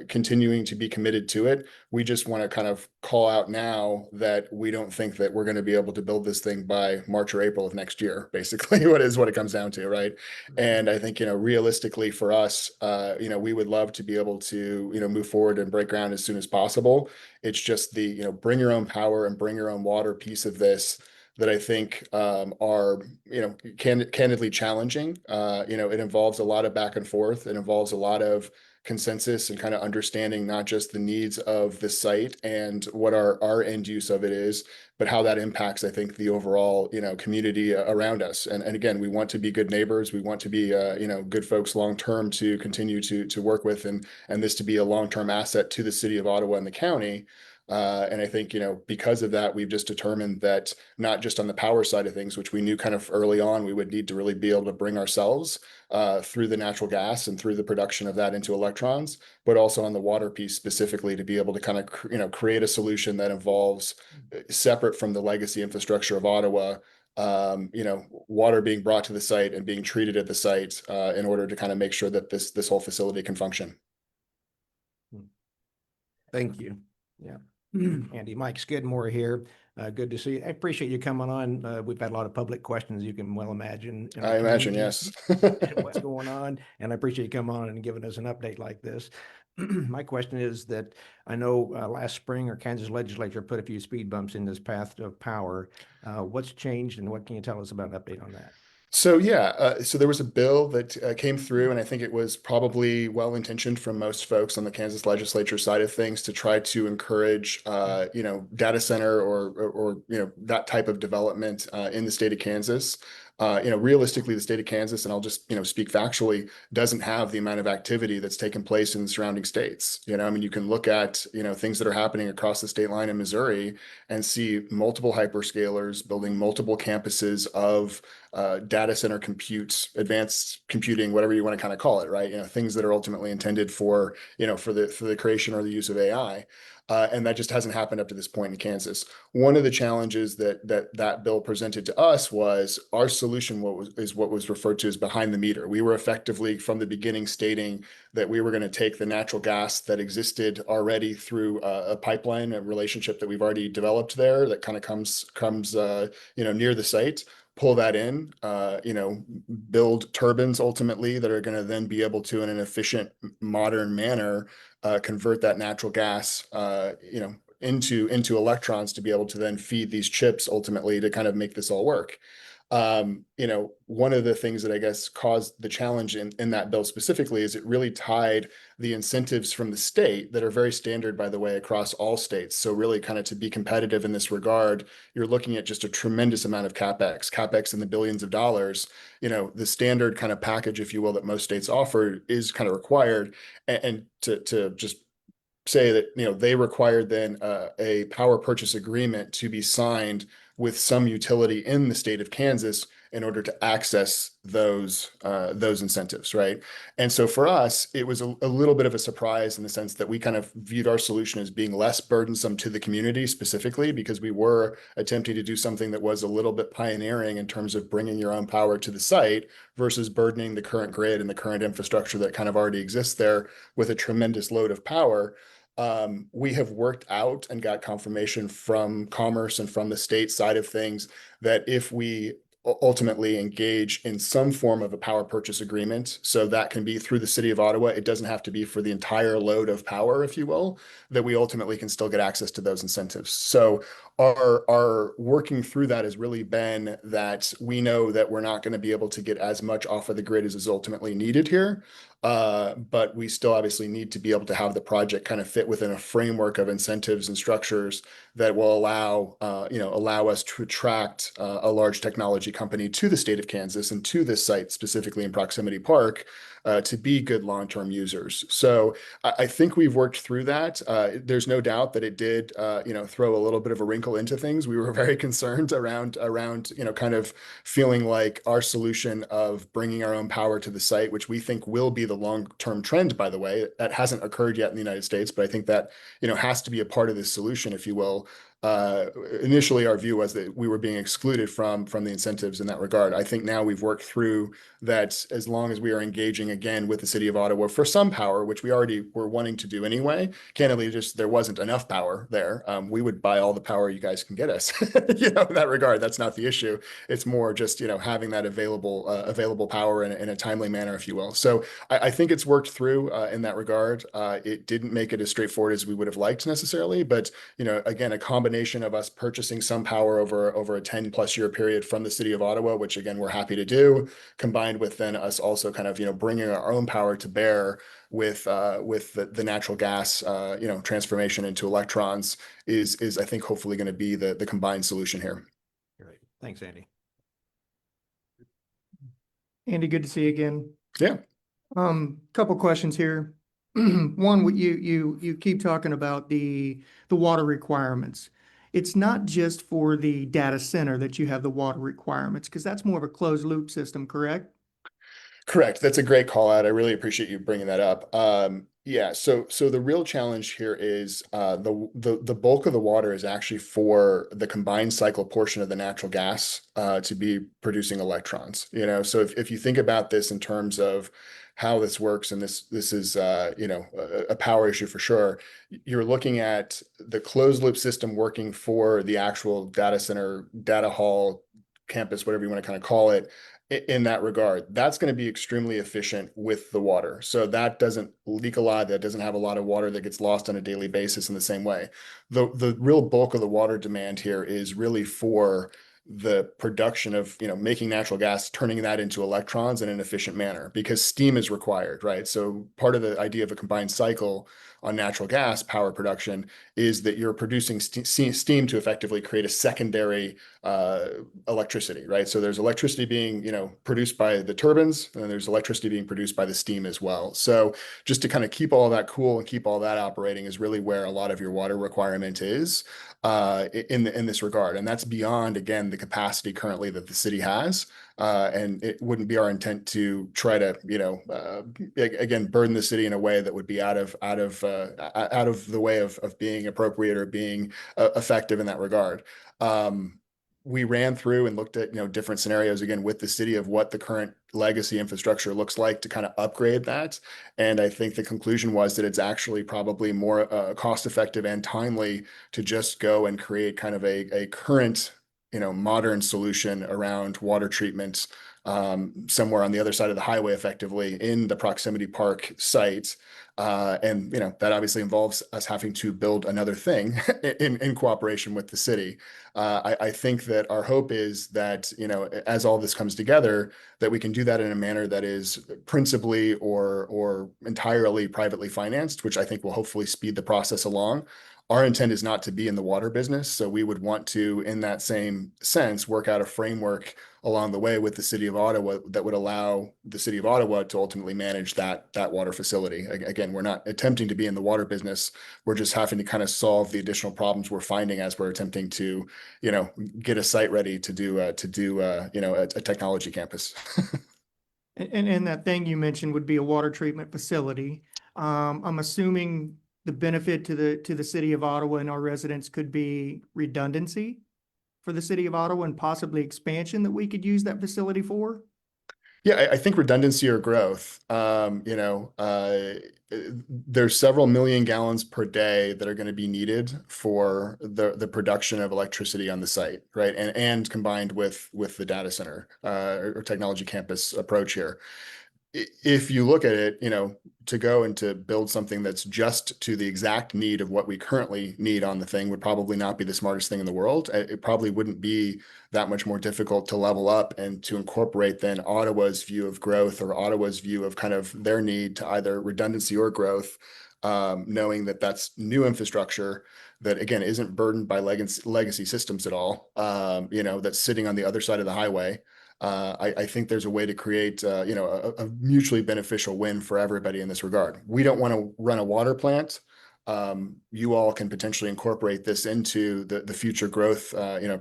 continuing to be committed to it. We just want to kind of call out now that we don't think that we're going to be able to build this thing by March or April of next year, basically what it comes down to, right? And I think, realistically for us, we would love to be able to, move forward and break ground as soon as possible. It's just the, bring your own power and bring your own water piece of this that I think are, candidly challenging. It involves a lot of back and forth. It involves a lot of consensus and kind of understanding not just the needs of the site and what our end use of it is, but how that impacts, I think, the overall, community around us. And again, we want to be good neighbors. We want to be, good folks long-term to continue to work with and this to be a long-term asset to the city of Ottawa and the county. And I think, because of that, we've just determined that not just on the power side of things, which we knew kind of early on, we would need to really be able to bring ourselves through the natural gas and through the production of that into electrons, but also on the water piece specifically to be able to kind of, create a solution that involves separate from the legacy infrastructure of Ottawa, water being brought to the site and being treated at the site in order to kind of make sure that this whole facility can function. Thank you. Andy, Mike Skidmore here. Good to see you. I appreciate you coming on. We've had a lot of public questions, you can well imagine. in our I imagine, community yes. and what's going on, and I appreciate you coming on and giving us an update like this. My question is that I know last spring our Kansas legislature put a few speed bumps in this path of power. What's changed and what can you tell us about an update on that? So yeah, so there was a bill that came through, and I think it was probably well intentioned from most folks on the Kansas legislature side of things to try to encourage, data center or that type of development in the state of Kansas. Realistically, the state of Kansas, and I'll just speak factually, doesn't have the amount of activity that's taken place in the surrounding states. I mean, you can look at things that are happening across the state line in Missouri and see multiple hyperscalers building multiple campuses of data center compute, advanced computing, whatever you want to kind of call it, right? Things that are ultimately intended for the creation or the use of AI. And that just hasn't happened up to this point in Kansas. One of the challenges that bill presented to us was our solution is what was referred to as behind the meter. We were effectively from the beginning stating that we were going to take the natural gas that existed already through a pipeline, a relationship that we've already developed there that kind of comes near the site, pull that in, build turbines ultimately that are going to then be able to, in an efficient, modern manner, convert that natural gas, into electrons to be able to then feed these chips ultimately to kind of make this all work. One of the things that I guess caused the challenge in that bill specifically is it really tied the incentives from the state that are very standard, by the way, across all states. So really kind of to be competitive in this regard, you're looking at just a tremendous amount of CapEx in the billions of dollars. The standard kind of package, if you will, that most states offer is kind of required. And to just say that, they required then a power purchase agreement to be signed with some utility in the state of Kansas in order to access those incentives, right? And so for us, it was a little bit of a surprise in the sense that we kind of viewed our solution as being less burdensome to the community specifically because we were attempting to do something that was a little bit pioneering in terms of bringing your own power to the site versus burdening the current grid and the current infrastructure that kind of already exists there with a tremendous load of power. We have worked out and got confirmation from Commerce and from the state side of things that if we ultimately engage in some form of a power purchase agreement, so that can be through the city of Ottawa, it doesn't have to be for the entire load of power, if you will, that we ultimately can still get access to those incentives. So our working through that has really been that we know that we're not going to be able to get as much off of the grid as is ultimately needed here. But we still obviously need to be able to have the project kind of fit within a framework of incentives and structures that will allow us to attract a large technology company to the state of Kansas and to this site specifically in Proximity Park to be good long-term users. So I think we've worked through that. There's no doubt that it did, throw a little bit of a wrinkle into things. We were very concerned around, kind of feeling like our solution of bringing our own power to the site, which we think will be the long-term trend, by the way, that hasn't occurred yet in the United States, but I think that, has to be a part of this solution, if you will. Initially our view was that we were being excluded from the incentives in that regard. I think now we've worked through that as long as we are engaging again with the city of Ottawa for some power, which we already were wanting to do anyway. Candidly, just there wasn't enough power there. We would buy all the power you guys can get us, in that regard. That's not the issue. It's more just, having that available power in a timely manner, if you will. So I think it's worked through in that regard. It didn't make it as straightforward as we would have liked necessarily, but, again, a combination of us purchasing some power over a 10+ year period from the city of Ottawa, which again, we're happy to do, combined with then us also kind of, bringing our own power to bear with the natural gas, transformation into electrons is I think hopefully going to be the combined solution here. Great. Thanks, Andy. Andy, good to see you again. Yeah. Couple questions here. One, you keep talking about the water requirements. It's not just for the data center that you have the water requirements, because that's more of a closed loop system, correct? Correct. That's a great call out. I really appreciate you bringing that up. Yeah. So the real challenge here is the bulk of the water is actually for the combined cycle portion of the natural gas to be producing electrons. So if you think about this in terms of how this works, and this is a power issue for sure. You're looking at the closed loop system working for the actual data center, data hall, campus, whatever you want to kind of call it, in that regard. That's going to be extremely efficient with the water. So that doesn't leak a lot, that doesn't have a lot of water that gets lost on a daily basis in the same way. The real bulk of the water demand here is really for the production of, making natural gas, turning that into electrons in an efficient manner, because steam is required, right? So part of the idea of a combined cycle on natural gas power production is that you're producing steam to effectively create a secondary electricity, right? So there's electricity being, produced by the turbines, and there's electricity being produced by the steam as well. So just to kind of keep all that cool and keep all that operating is really where a lot of your water requirement is in this regard. And that's beyond, again, the capacity currently that the city has. And it wouldn't be our intent to try to, again, burden the city in a way that would be out of the way of being appropriate or being effective in that regard. We ran through and looked at, different scenarios again with the city of what the current legacy infrastructure looks like to kind of upgrade that. And I think the conclusion was that it's actually probably more cost effective and timely to just go and create kind of a current, modern solution around water treatment somewhere on the other side of the highway, effectively in the proximity park site. And that obviously involves us having to build another thing in cooperation with the city. I think that our hope is that, as all this comes together, that we can do that in a manner that is principally or entirely privately financed, which I think will hopefully speed the process along. Our intent is not to be in the water business, so we would want to, in that same sense, work out a framework along the way with the city of Ottawa that would allow the city of Ottawa to ultimately manage that water facility. Again, we're not attempting to be in the water business. We're just having to kind of solve the additional problems we're finding as we're attempting to, get a site ready to do a technology campus. And that thing you mentioned would be a water treatment facility. I'm assuming the benefit to the city of Ottawa and our residents could be redundancy for the city of Ottawa and possibly expansion that we could use that facility for? Yeah, I think redundancy or growth. There's several million gallons per day that are going to be needed for the production of electricity on the site, right? And combined with the data center or technology campus approach here. If you look at it, to go and to build something that's just to the exact need of what we currently need on the thing would probably not be the smartest thing in the world. It probably wouldn't be that much more difficult to level up and to incorporate then Ottawa's view of growth or Ottawa's view of kind of their need to either redundancy or growth, knowing that that's new infrastructure that, again, isn't burdened by legacy systems at all, that's sitting on the other side of the highway. I think there's a way to create, a mutually beneficial win for everybody in this regard. We don't want to run a water plant. You all can potentially incorporate this into the future growth,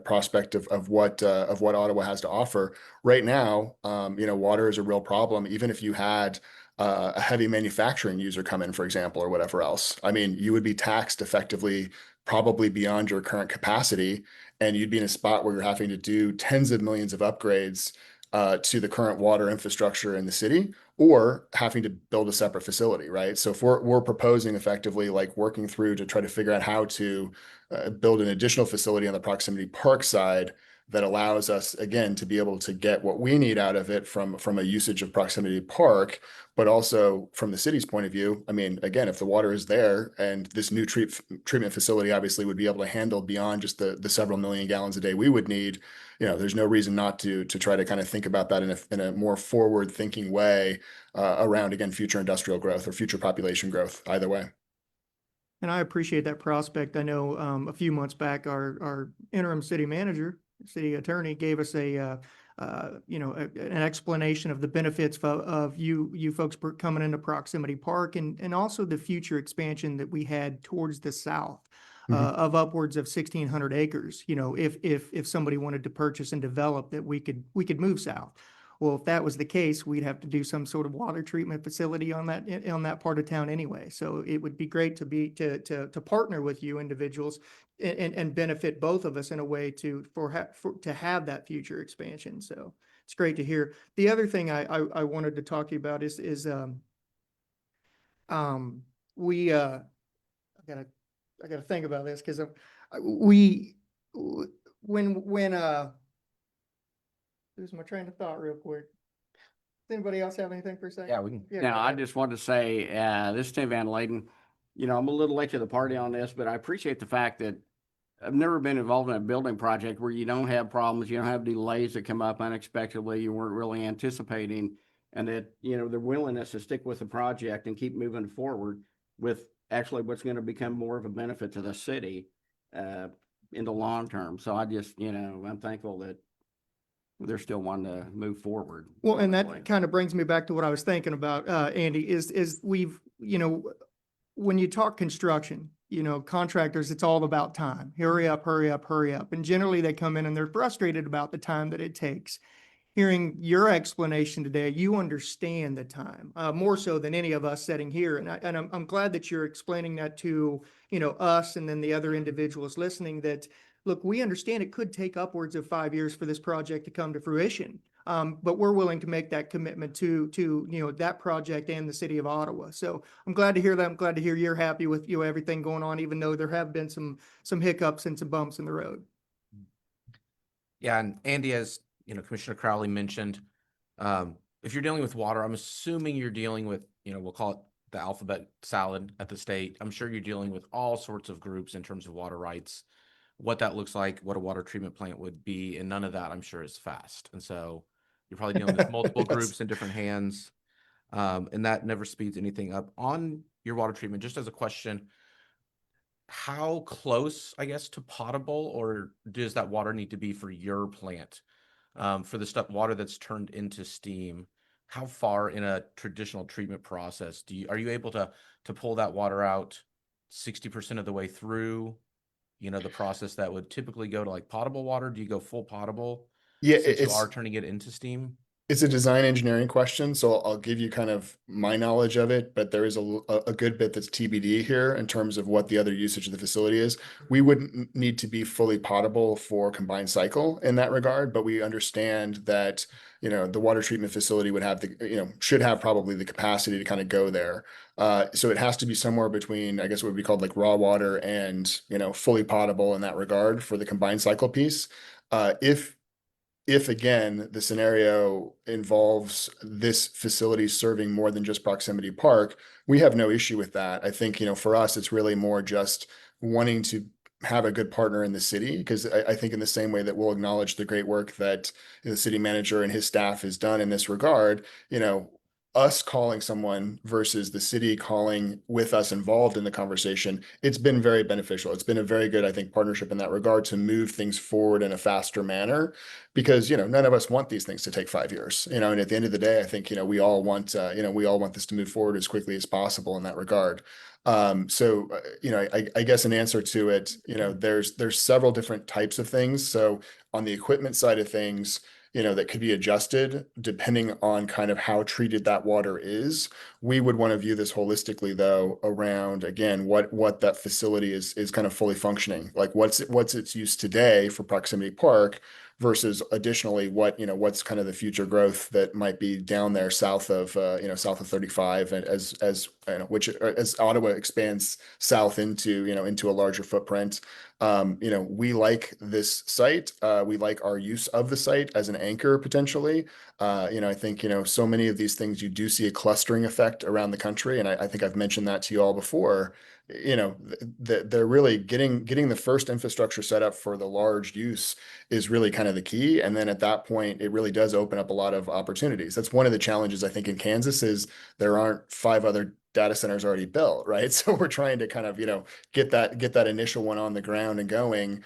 prospect of what Ottawa has to offer. Right now, water is a real problem. Even if you had a heavy manufacturing user come in, for example, or whatever else, I mean, you would be taxed effectively, probably beyond your current capacity. And you'd be in a spot where you're having to do tens of millions of upgrades to the current water infrastructure in the city, or having to build a separate facility, right? So if we're proposing effectively like working through to try to figure out how to build an additional facility on the proximity park side that allows us, again, to be able to get what we need out of it from a usage of proximity park, but also from the city's point of view. I mean, again, if the water is there and this new treatment facility obviously would be able to handle beyond just the several million gallons a day we would need, there's no reason not to try to kind of think about that in a more forward thinking way around, again, future industrial growth or future population growth, either way. And I appreciate that prospect. I know a few months back, our interim city manager, city attorney, gave us an explanation of the benefits of you folks coming into Proximity Park and also the future expansion that we had towards the south of upwards of 1,600 acres. If somebody wanted to purchase and develop that, we could move south. Well, if that was the case, we'd have to do some sort of water treatment facility on that part of town anyway. So it would be great to partner with you individuals and benefit both of us in a way to have that future expansion. So It's great to hear. The other thing I wanted to talk to you about is, we, I gotta think about this because when, lose my train of thought real quick. Does anybody else have anything per se? Yeah, we can. Yeah, Now, go I ahead. just wanted to say, this is Tim Van Layden. You know, I'm a little late to the party on this, but I appreciate the fact that I've never been involved in a building project where you don't have problems, you don't have delays that come up unexpectedly, you weren't really anticipating, and that, you know, the willingness to stick with the project and keep moving forward with actually what's going to become more of a benefit to the city in the long term. So I just, you know, I'm thankful that they're still wanting to move forward. Well, and honestly. that kind of brings me back to what I was thinking about, Andy, is we've, you know, when you talk construction, you know, contractors, it's all about time. Hurry up, hurry up, hurry up. And generally they come in and they're frustrated about the time that it takes. Hearing your explanation today, you understand the time, more so than any of us sitting here. And I'm glad that you're explaining that to, you know, us and then the other individuals listening that, look, we understand it could take upwards of 5 years for this project to come to fruition. But we're willing to make that commitment to, you know, that project and the city of Ottawa. So I'm glad to hear that. I'm glad to hear you're happy with, you know, everything going on, even though there have been some hiccups and some bumps in the road. Yeah, and Andy, as you know, Commissioner Crowley mentioned, if you're dealing with water, I'm assuming you're dealing with, you know, we'll call it the alphabet salad at the state. I'm sure you're dealing with all sorts of groups in terms of water rights, what that looks like, what a water treatment plant would be, and none of that I'm sure is fast. And so you're probably dealing with multiple Yes. groups in different hands, and that never speeds anything up. On your water treatment, just as a question, how close, I guess, to potable, or does that water need to be for your plant? For the stuff, water that's turned into steam, how far in a traditional treatment process are you able to pull that water out 60% of the way through, you know, the process that would typically go to like potable water? Do you go full potable Yeah, since you it's are turning it into steam? it's a design engineering question, so I'll give you kind of my knowledge of it, but there is a good bit that's TBD here in terms of what the other usage of the facility is. We wouldn't need to be fully potable for combined cycle in that regard, but we understand that, you know, the water treatment facility would have the, you know, should have probably the capacity to kind of go there. So it has to be somewhere between, I guess, what would be called like raw water and, you know, fully potable in that regard for the combined cycle piece. If again, the scenario involves this facility serving more than just Proximity Park, we have no issue with that. I think, you know, for us, it's really more just wanting to have a good partner in the city, because I think in the same way that we'll acknowledge the great work that the city manager and his staff has done in this regard, you know, us calling someone versus the city calling with us involved in the conversation, it's been very beneficial. It's been a very good, I think, partnership in that regard to move things forward in a faster manner, because, you know, none of us want these things to take 5 years, you know, and at the end of the day, I think, you know, we all want this to move forward as quickly as possible in that regard. You know, I guess an answer to it, you know, there's several different types of things. So on the equipment side of things, you know, that could be adjusted depending on kind of how treated that water is. We would want to view this holistically, though, around, again, what that facility is kind of fully functioning. Like what's its use today for Proximity Park versus additionally what's kind of the future growth that might be down there south of 35, and as Ottawa expands south into a larger footprint. We like this site. We like our use of the site as an anchor potentially. I think, so many of these things, you do see a clustering effect around the country. And I think I've mentioned that to you all before. They're really getting the first infrastructure set up for the large use is really kind of the key. And then at that point, it really does open up a lot of opportunities. That's one of the challenges I think in Kansas is there aren't 5 other data centers already built, right? So we're trying to kind of, get that initial one on the ground and going,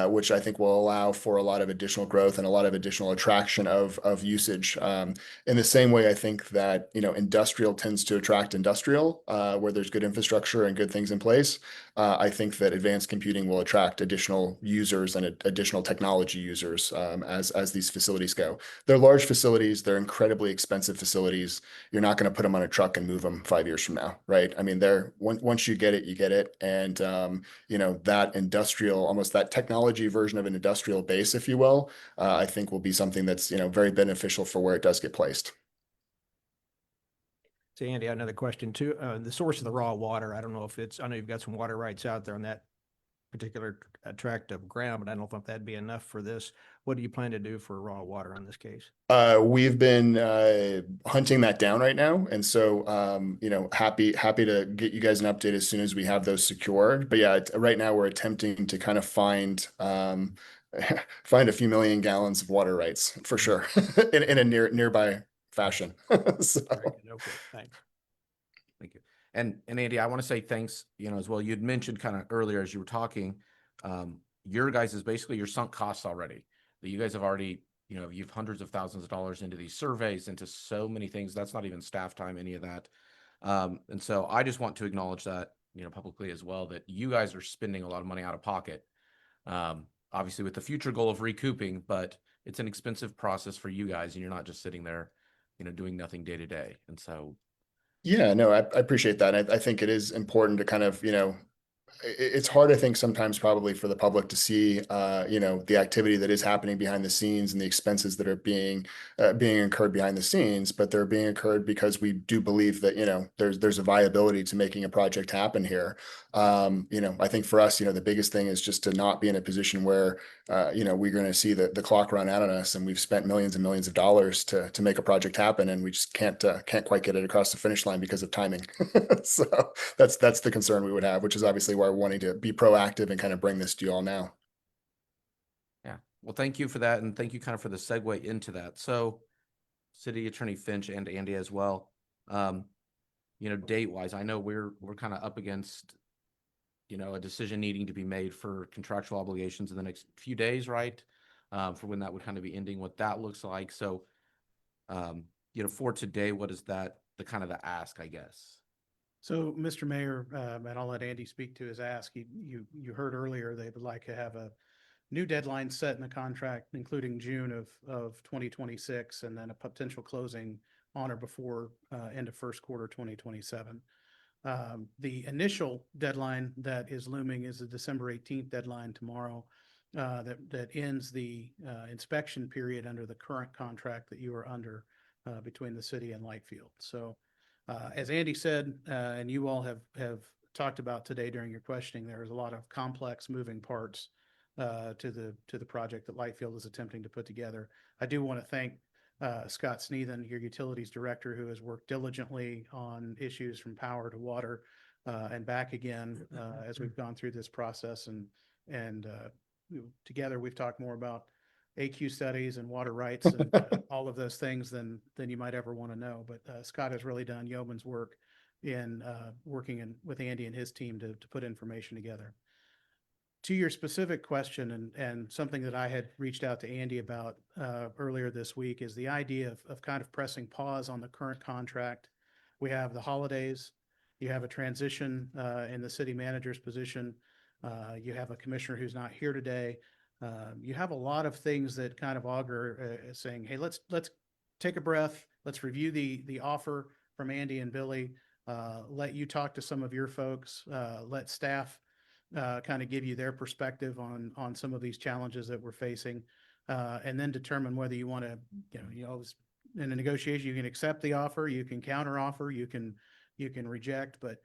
which I think will allow for a lot of additional growth and a lot of additional attraction of usage. In the same way, I think that, industrial tends to attract industrial, where there's good infrastructure and good things in place. I think that advanced computing will attract additional users and additional technology users, as these facilities go. They're large facilities. They're incredibly expensive facilities. You're not going to put them on a truck and move them 5 years from from now, right? I mean, once you get it, you get it. And, that industrial, almost that technology version of an industrial base, if you will, I think will be something that's, very beneficial for where it does get placed. So Andy, another question too. The source of the raw water, I don't know if I know you've got some water rights out there on that particular tract of ground, but I don't know if that'd be enough for this. What do you plan to do for raw water on this case? We've been hunting that down right now, and so happy to get you guys an update as soon as we have those secured. But yeah, right now we're attempting to kind of find find a few million gallons of water rights for sure in a nearby fashion. So. Very good. Okay, thanks. Thank you. And Andy, I want to say thanks, as well. You'd mentioned kind of earlier as you were talking, your guys is basically your sunk costs already. That you guys have already, you've hundreds of thousands of dollars into these surveys, into so many things. That's not even staff time, any of that. And so I just want to acknowledge that, publicly as well, that you guys are spending a lot of money out of pocket. Obviously with the future goal of recouping, but it's an expensive process for you guys, and you're not just sitting there, doing nothing day to day. And so Yeah, no, I appreciate that. I think it is important to kind of, it's hard, I think, sometimes probably for the public to see, the activity that is happening behind the scenes and the expenses that are being incurred behind the scenes, but they're being incurred because we do believe that, there's a viability to making a project happen here. I think for us, the biggest thing is just to not be in a position where, we're going to see the clock run out on us, and we've spent millions and millions of dollars to make a project happen, and we just can't quite get it across the finish line because of timing. So that's the concern we would have, which is obviously why we're wanting to be proactive and kind of bring this to you all now. yeah, well, thank you for that, and thank you kind of for the segue into that. So, City Attorney Finch and Andy as well. Date wise, I know we're kind of up against, a decision needing to be made for contractual obligations in the next few days, right? For when that would kind of be ending, what that looks like. So, for today, what is that, the kind of the ask, I guess? So, Mr. Mayor, and I'll let Andy speak to his ask. You heard earlier they would like to have a new deadline set in the contract, including June of 2026, and then a potential closing on or before end of first quarter 2027. The initial deadline that is looming is the December 18th deadline tomorrow, that ends the inspection period under the current contract that you are under between the city and Lightfield. So, as Andy said, and you all have talked about today during your questioning, there is a lot of complex moving parts to the project that Lightfield is attempting to put together. I do want to thank Scott Sneathan, your utilities director, who has worked diligently on issues from power to water and back again as we've gone through this process. And together we've talked more about AQ studies and water rights and all of those things than you might ever want to know. But Scott has really done yeoman's work in working with Andy and his team to put information together. To your specific question, and something that I had reached out to Andy about earlier this week, is the idea of kind of pressing pause on the current contract. We have the holidays, you have a transition in the city manager's position, you have a commissioner who's not here today. You have a lot of things that kind of augur saying, hey, let's take a breath. Let's review the offer from Andy and Billy. Let you talk to some of your folks. Let staff kind of give you their perspective on some of these challenges that we're facing, and then determine whether you want to, in a negotiation, you can accept the offer, you can counter offer, you can reject, but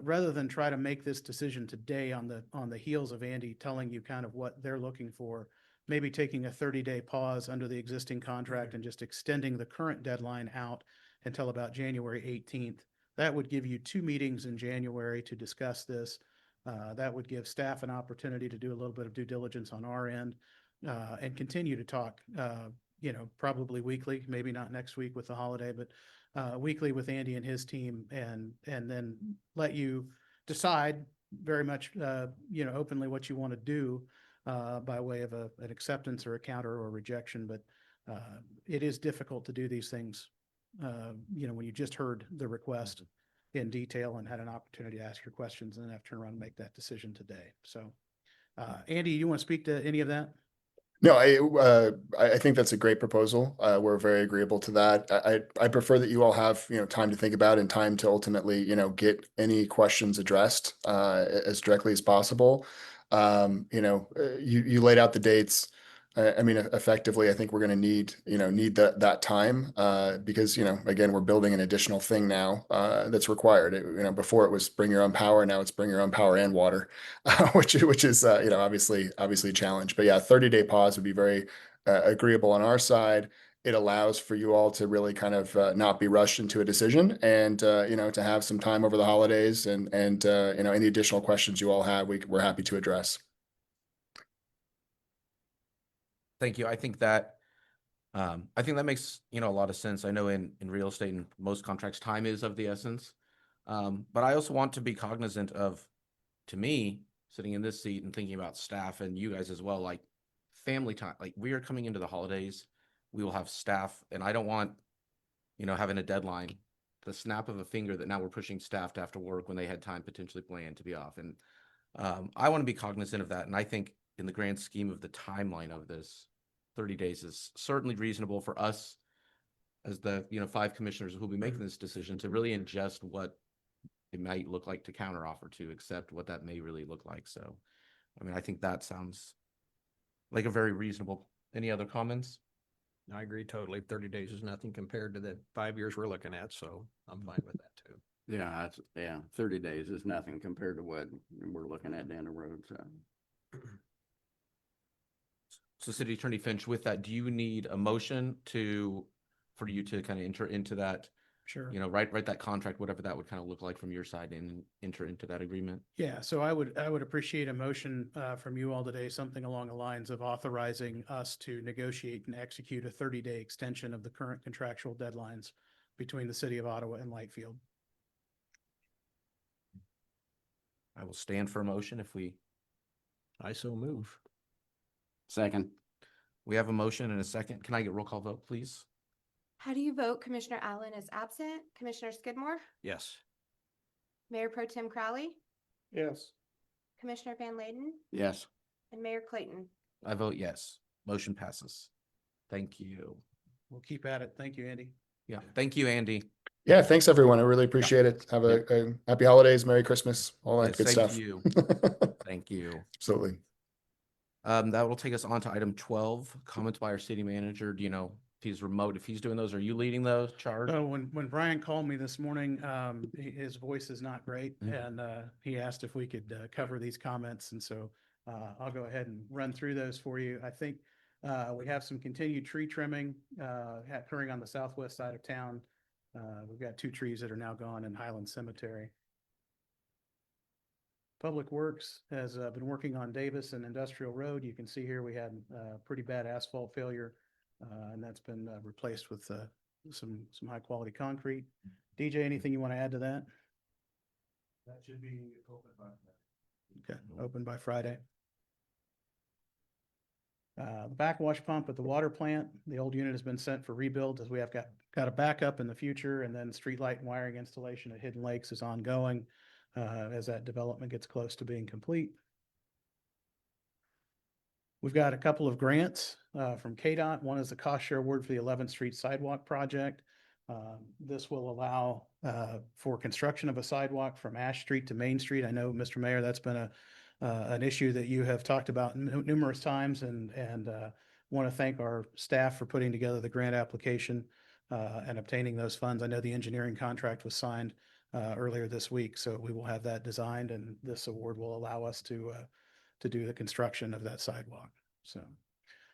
rather than try to make this decision today on the heels of Andy telling you kind of what they're looking for, maybe taking a 30-day pause under the existing contract and just extending the current deadline out until about January 18th. That would give you 2 meetings in January to discuss this. That would give staff an opportunity to do a little bit of due diligence on our end and continue to talk, probably weekly, maybe not next week with the holiday, but weekly with Andy and his team, and then let you decide very much, openly what you want to do by way of an acceptance or a counter or a rejection. But it is difficult to do these things, when you just heard the request in detail and had an opportunity to ask your questions and then have to turn around and make that decision today. So, Andy, you want to speak to any of that? No, I think that's a great proposal. We're very agreeable to that. I prefer that you all have, time to think about and time to ultimately, get any questions addressed, as directly as possible. You laid out the dates. I mean, effectively, I think we're going to need that time, because, again, we're building an additional thing now, that's required. Before it was bring your own power, now it's bring your own power and water. Which is obviously a challenge. But yeah, 30-day pause would be very agreeable on our side. It allows for you all to really kind of not be rushed into a decision, and to have some time over the holidays, and any additional questions you all have, we're happy to address. Thank you. I think that makes, a lot of sense. I know in real estate and most contracts, time is of the essence. But I also want to be cognizant of, to me, sitting in this seat and thinking about staff and you guys as well, like family time. Like, we are coming into the holidays, we will have staff, and I don't want, having a deadline, the snap of a finger, that now we're pushing staff to have to work when they had time potentially planned to be off. And I want to be cognizant of that. And I think in the grand scheme of the timeline of this, 30 days is certainly reasonable for us as the, 5 commissioners who will be making this decision to really ingest what it might look like to counteroffer, to accept what that may really look like. So, I mean, I think that sounds like a very reasonable. Any other comments? I agree totally. 30 days is nothing compared to the 5 years we're looking at, so I'm fine with that too. Yeah, 30 days is nothing compared to what we're looking at down the road, so. So City Attorney Finch, with that, do you need a motion for you to kind of enter into that, Sure. write that contract, whatever that would kind of look like from your side, and enter into that agreement? Yeah, so I would appreciate a motion from you all today, something along the lines of authorizing us to negotiate and execute a 30-day extension of the current contractual deadlines between the city of Ottawa and Lightfield. I will stand for a motion if we. I so move. Second. We have a motion and a second. Can I get roll call vote, please? How do you vote? Commissioner Allen is absent. Commissioner Skidmore, Yes. Mayor Pro Tem Crowley, Yes. Commissioner Van Layden, Yes. and Mayor Clayton. I vote yes. Motion passes. Thank you. We'll keep at it. Thank you, Andy. Yeah, thank you, Andy. Yeah, thanks everyone. I really appreciate it. Have a happy holidays, Merry Christmas, all that Yes, good thank stuff. you. Thank you. Absolutely. That will take us on to item 12, comments by our city manager. Do you know if he's remote, if he's doing those? Are you leading those charge? So when Brian called me this morning, his voice is not great, and he asked if we could cover these comments, and so I'll go ahead and run through those for you. I think we have some continued tree trimming occurring on the southwest side of town. We've got 2 trees that are now gone in Highland Cemetery. Public Works has been working on Davis and Industrial Road. You can see here we had pretty bad asphalt failure, and that's been replaced with some high quality concrete. DJ, anything you want to add to that? That should be open by Friday. Okay, open by Friday. The backwash pump at the water plant, the old unit has been sent for rebuild, as we have got a backup in the future, and then street light and wiring installation at Hidden Lakes is ongoing as that development gets close to being complete. We've got a couple of grants from KDOT. One is the cost share award for the 11th Street Sidewalk Project. This will allow for construction of a sidewalk from Ash Street to Main Street. I know, Mr. Mayor, that's been an issue that you have talked about numerous times, and want to thank our staff for putting together the grant application and obtaining those funds. I know the engineering contract was signed earlier this week, so we will have that designed, and this award will allow us to do the construction of that sidewalk. So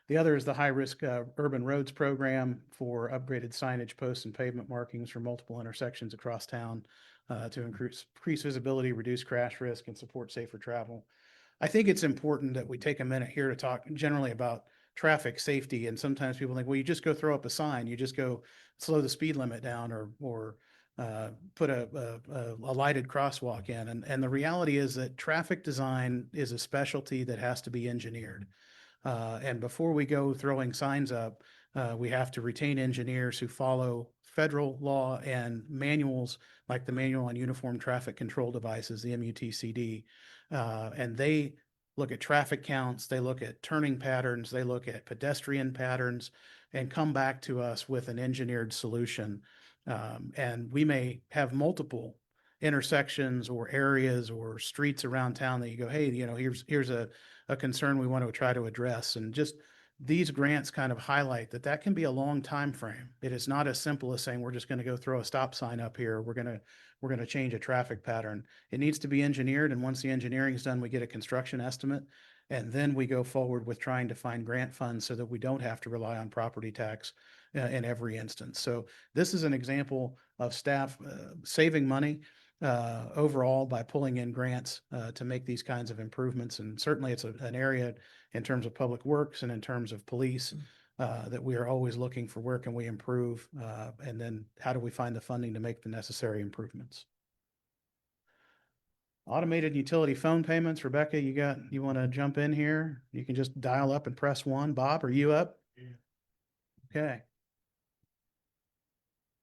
the other is the high-risk urban roads program for upgraded signage, posts, and pavement markings for multiple intersections across town to increase visibility, reduce crash risk, and support safer travel. I think it's important that we take a minute here to talk generally about traffic safety. And sometimes people think, well, you just go throw up a sign, you just go slow the speed limit down, or put a lighted crosswalk in. And the reality is that traffic design is a specialty that has to be engineered. And before we go throwing signs up, we have to retain engineers who follow federal law and manuals, like the Manual on Uniform Traffic Control Devices, the MUTCD. And they look at traffic counts, they look at turning patterns, they look at pedestrian patterns, and come back to us with an engineered solution. And we may have multiple intersections or areas or streets around town that you go, hey, here's a concern we want to try to address. And just these grants kind of highlight that that can be a long time frame. It is not as simple as saying, we're just going to go throw a stop sign up here. We're going to change a traffic pattern. It needs to be engineered. And once the engineering is done, we get a construction estimate. And then we go forward with trying to find grant funds so that we don't have to rely on property tax in every instance. So this is an example of staff saving money overall by pulling in grants to make these kinds of improvements. And certainly it's an area in terms of public works and in terms of police that we are always looking for where can we improve and then how do we find the funding to make the necessary improvements. Automated utility phone payments. Rebecca, you want to jump in here? You can just dial up and press 1. Bob, are you up? Okay.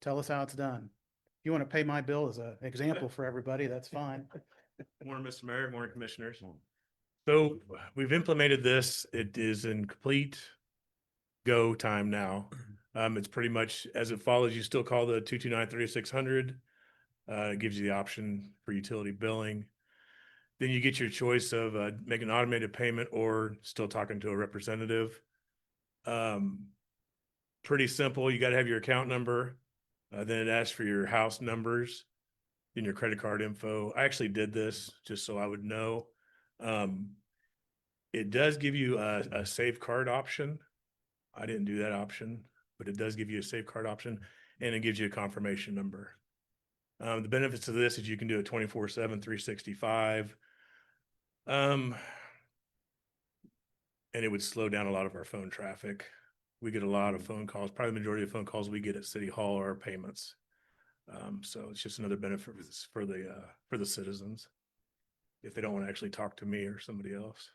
Tell us how it's done. If you want to pay my bill as an example for everybody, that's fine. Morning, Mr. Mayor, morning, Commissioners. So we've implemented this. It is in complete go time now. It's pretty much as it follows. You still call the 229-3600. It gives you the option for utility billing. Then you get your choice of making an automated payment or still talking to a representative. Pretty simple. You got to have your account number. Then it asks for your house numbers, then your credit card info. I actually did this just so I would know. It does give you a save card option. I didn't do that option, but it does give you a save card option, and it gives you a confirmation number. The benefits of this is you can do it 24/7, 365. And it would slow down a lot of our phone traffic. We get a lot of phone calls. Probably the majority of phone calls we get at City Hall are payments. So it's just another benefit for the citizens if they don't want to actually talk to me or somebody else.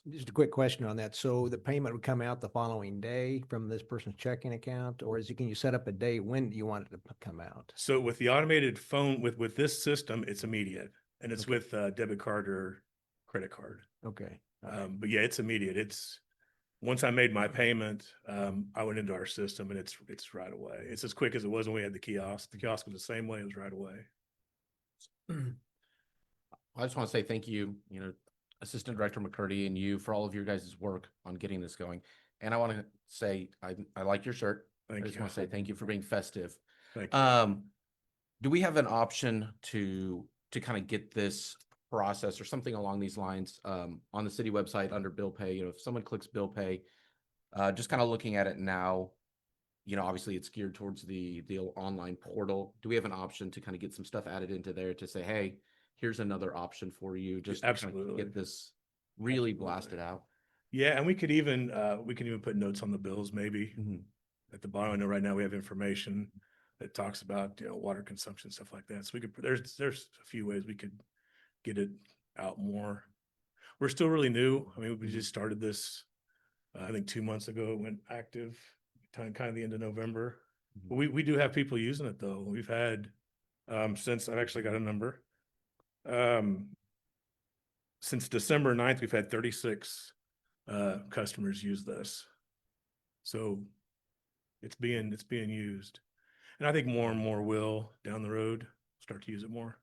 Just a quick question on that. So the payment would come out the following day from this person's checking account, or can you set up a date when you want it to come out? So with the automated phone, with this system, it's immediate, and it's with debit card or credit card. Okay. But yeah, it's immediate. It's once I made my payment, I went into our system and it's right away. It's as quick as it was when we had the kiosk. The kiosk was the same way. It was right away. I just want to say thank you, Assistant Director McCurdy and you for all of your guys' work on getting this going. And I want to say, I like your shirt. I just want to say thank you for being festive. Thank you. Do we have an option to kind of get this process or something along these lines on the city website under bill pay? If someone clicks bill pay, just kind of looking at it now, obviously it's geared towards the online portal. Do we have an option to kind of get some stuff added into there to say, hey, here's another option for you, just to kind of get this really blasted out? Yeah, and we can even put notes on the bills maybe at the bottom. I know right now we have information that talks about water consumption, stuff like that. So we could there's a few ways we could get it out more. We're still really new. I mean, we just started this I think 2 months ago. It went active kind of the end of November. But we do have people using it though. We've had since I've actually got a number. Since December 9th, we've had 36 customers use this. So it's being used. And I think more and more will down the road start to use it more.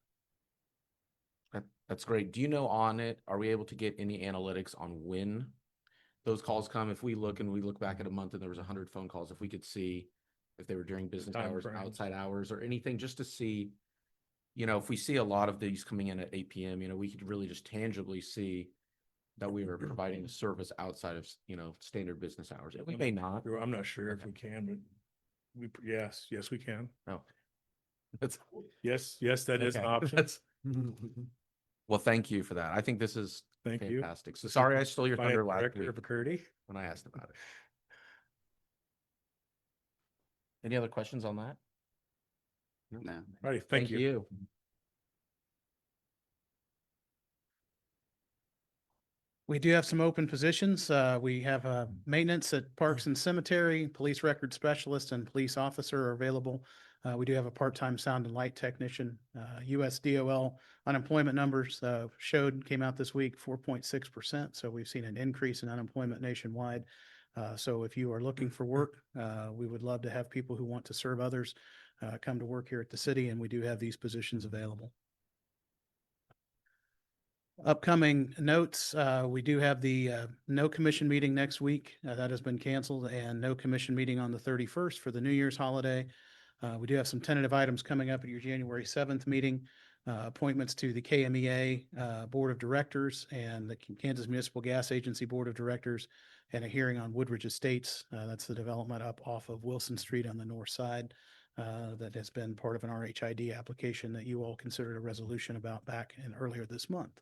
That's great. Do you know on it, are we able to get any analytics on when those calls come? If we look back at a month and there was 100 phone calls, if we could see if they were during business hours, outside hours, or anything, just to see, if we see a lot of these coming in at 8 p.m., we could really just tangibly see that we are providing a service outside of, standard business hours. We may not. I'm not sure if we can, but yes, we can. No. That's Yes, that is an okay. option. Well, thank you for that. I think this is Thank you. fantastic. So sorry I stole your Finance thunder last Director week McCurdy. when I asked about it. Any other questions on that? No. Righty, thank you. We do have some open positions. We have maintenance at Parks and Cemetery, police record specialist and police officer are available. We do have a part-time sound and light technician. US DOL unemployment numbers came out this week, 4.6%. So we've seen an increase in unemployment nationwide. So if you are looking for work, we would love to have people who want to serve others come to work here at the city, and we do have these positions available. Upcoming notes, we do have the no commission meeting next week. That has been canceled, and no commission meeting on the 31st for the New Year's holiday. We do have some tentative items coming up at your January 7th meeting. Appointments to the KMEA Board of Directors and the Kansas Municipal Gas Agency Board of Directors, and a hearing on Woodridge Estates. That's the development up off of Wilson Street on the north side. That has been part of an RHID application that you all considered a resolution about back in earlier this month.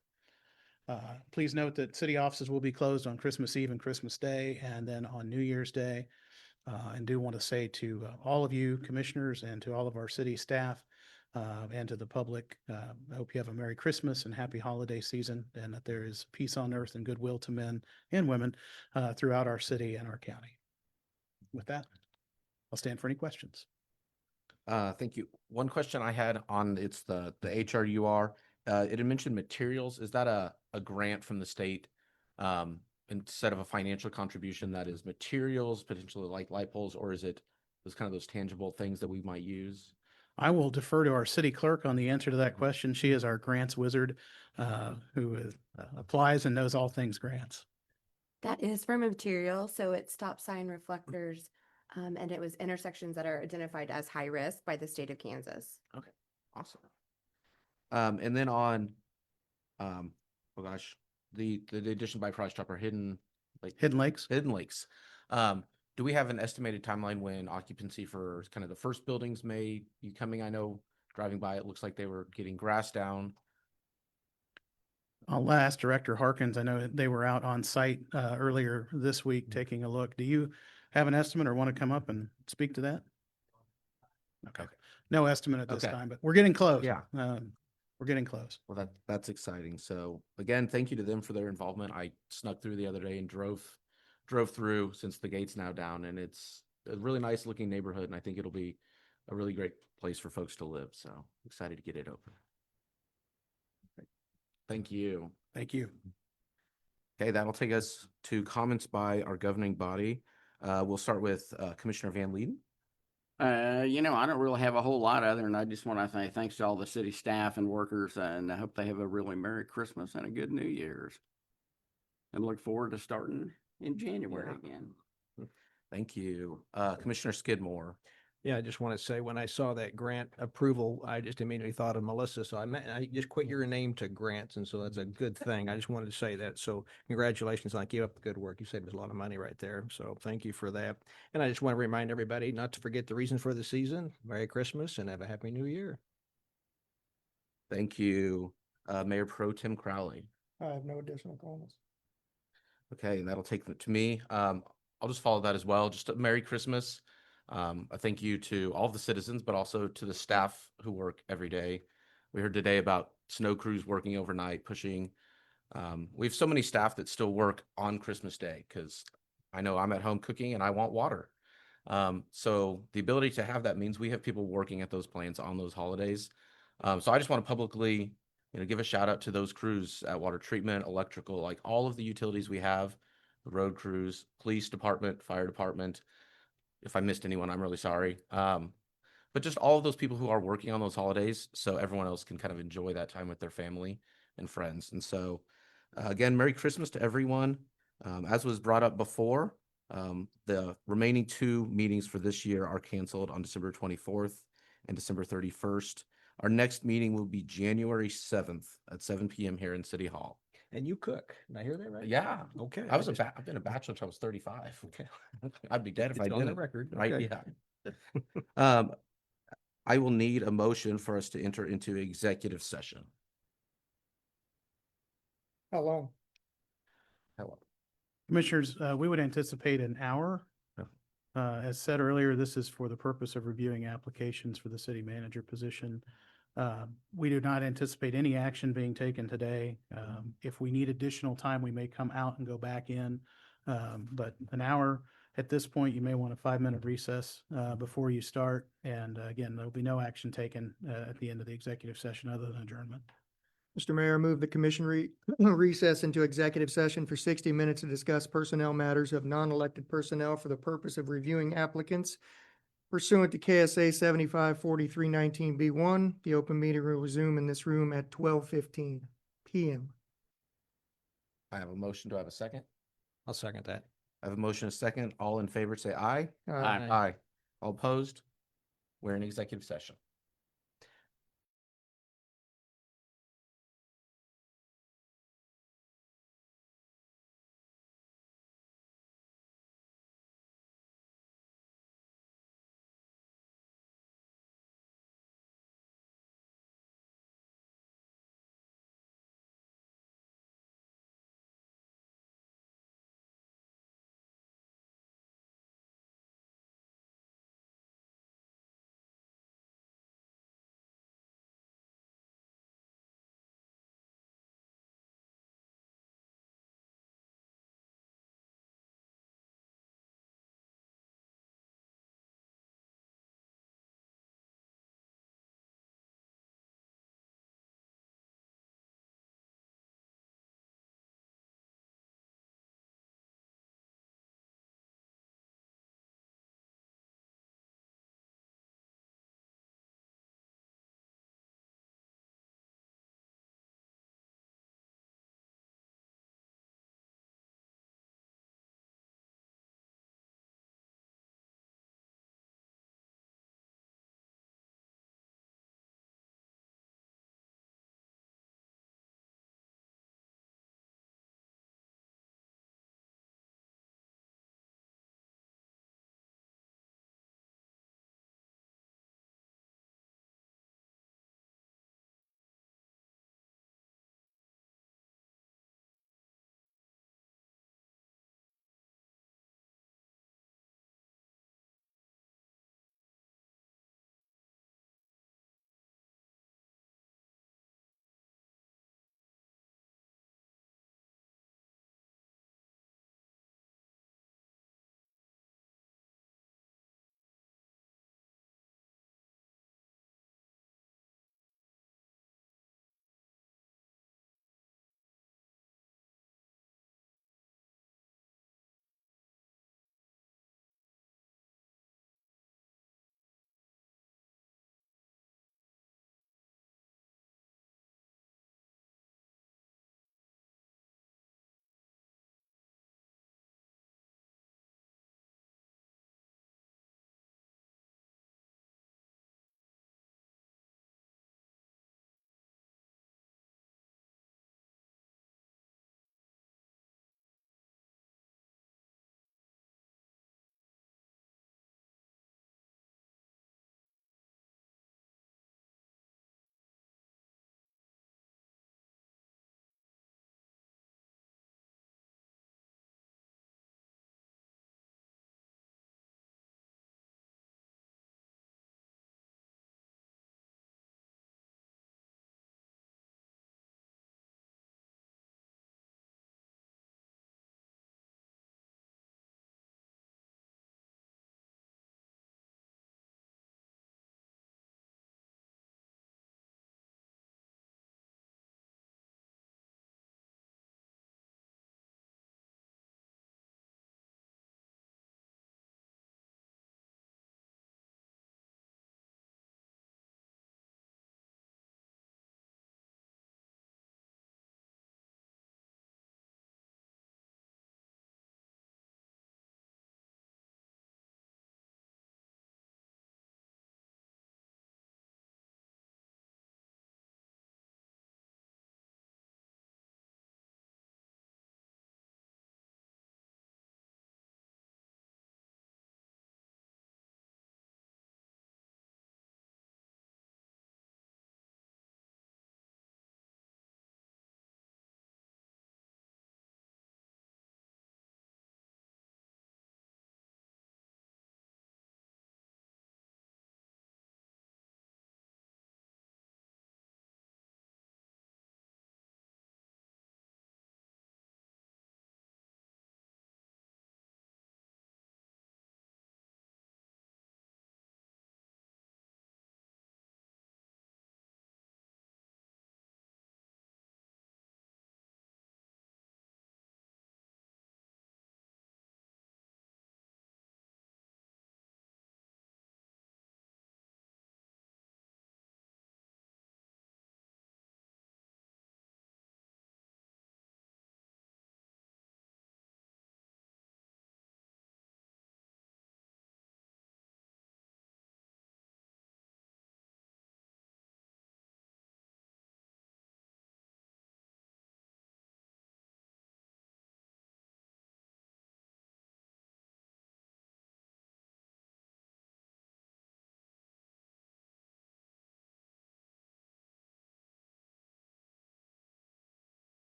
Please note that city offices will be closed on Christmas Eve and Christmas Day, and then on New Year's Day. And do want to say to all of you commissioners and to all of our city staff and to the public, I hope you have a Merry Christmas and happy holiday season, and that there is peace on earth and goodwill to men and women throughout our city and our county. With that, I'll stand for any questions. Thank you. One question I had on, it's the HRUR. It had mentioned materials. Is that a grant from the state? Instead of a financial contribution, that is materials, potentially like light poles, or is it those kind of those tangible things that we might use? I will defer to our city clerk on the answer to that question. She is our grants wizard who applies and knows all things grants. That is for material, so it's stop sign reflectors, and it was intersections that are identified as high risk by the state of Kansas. Okay, awesome. And then on, oh gosh, the addition by Price Chopper Hidden Lakes. Hidden Lakes. Do we have an estimated timeline when occupancy for kind of the first buildings may be coming? I know driving by, it looks like they were getting grass down. I'll ask Director Harkins. I know they were out on site earlier this week taking a look. Do you have an estimate or want to come up and speak to that? Okay. No estimate at this Okay. time, but we're getting close. Yeah. We're getting close. Well, that's exciting. So again, thank you to them for their involvement. I snuck through the other day and drove through since the gate's now down, and it's a really nice looking neighborhood, and I think it'll be a really great place for folks to live. So excited to get it open. Thank you. Thank you. Okay, that'll take us to comments by our governing body. We'll start with Commissioner Van Lieden. I don't really have a whole lot other than I just want to say thanks to all the city staff and workers, and I hope they have a really Merry Christmas and a good New Year's. And look forward to starting in January again. Thank you. Commissioner Skidmore. Yeah, I just want to say, when I saw that grant approval, I just immediately thought of Melissa. So I just quit your name to grants, and so that's a good thing. I just wanted to say that. So congratulations on keep up the good work. You saved us a lot of money right there. So thank you for that. And I just want to remind everybody not to forget the reason for the season. Merry Christmas and have a Happy New Year. Thank you. Mayor Pro Tem Crowley. I have no additional comments. Okay, and that'll take it to me. I'll just follow that as well. Just a Merry Christmas. A thank you to all the citizens, but also to the staff who work every day. We heard today about snow crews working overnight, pushing. We have so many staff that still work on Christmas Day because I know I'm at home cooking and I want water. So the ability to have that means we have people working at those plants on those holidays. So I just want to publicly, give a shout out to those crews at water treatment, electrical, like all of the utilities we have, the road crews, police department, fire department. If I missed anyone, I'm really sorry. But just all of those people who are working on those holidays so everyone else can kind of enjoy that time with their family and friends. And so, again, Merry Christmas to everyone. As was brought up before, the remaining 2 meetings for this year are canceled on December 24th and December 31st. Our next meeting will be January 7th at 7 p.m. here in City Hall. And you cook. Did I hear that right? Yeah. Okay. I've been a bachelor until I was 35. Okay. I'd be dead if I It's on the didn't. record. Right? Okay. Yeah. I will need a motion for us to enter into executive session. How long? Hello. Commissioners, we would anticipate an hour. Yeah. As said earlier, this is for the purpose of reviewing applications for the city manager position. We do not anticipate any action being taken today. If we need additional time, we may come out and go back in. But an hour, At this point, you may want a 5-minute recess before you start. And again, there'll be no action taken at the end of the executive session other than adjournment. Mr. Mayor, I move the commission recess into executive session for 60 minutes to discuss personnel matters of non-elected personnel for the purpose of reviewing applicants pursuant to KSA 754319B1. The open meeting will resume in this room at 12:15 PM. I have a motion. Do I have a second? I'll second that. I have a motion, a second. All in favor, say aye. Aye. Aye. All opposed? We're in executive session.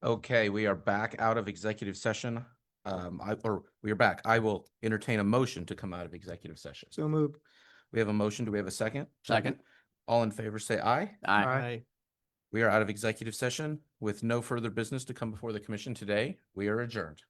Okay, we are back out of executive session. We are back. I will entertain a motion to come out of executive session. So moved. We have a motion. Do we have a second? Second. All in favor, say aye. Aye. We are out of executive session with no further business to come before the commission today. We are adjourned.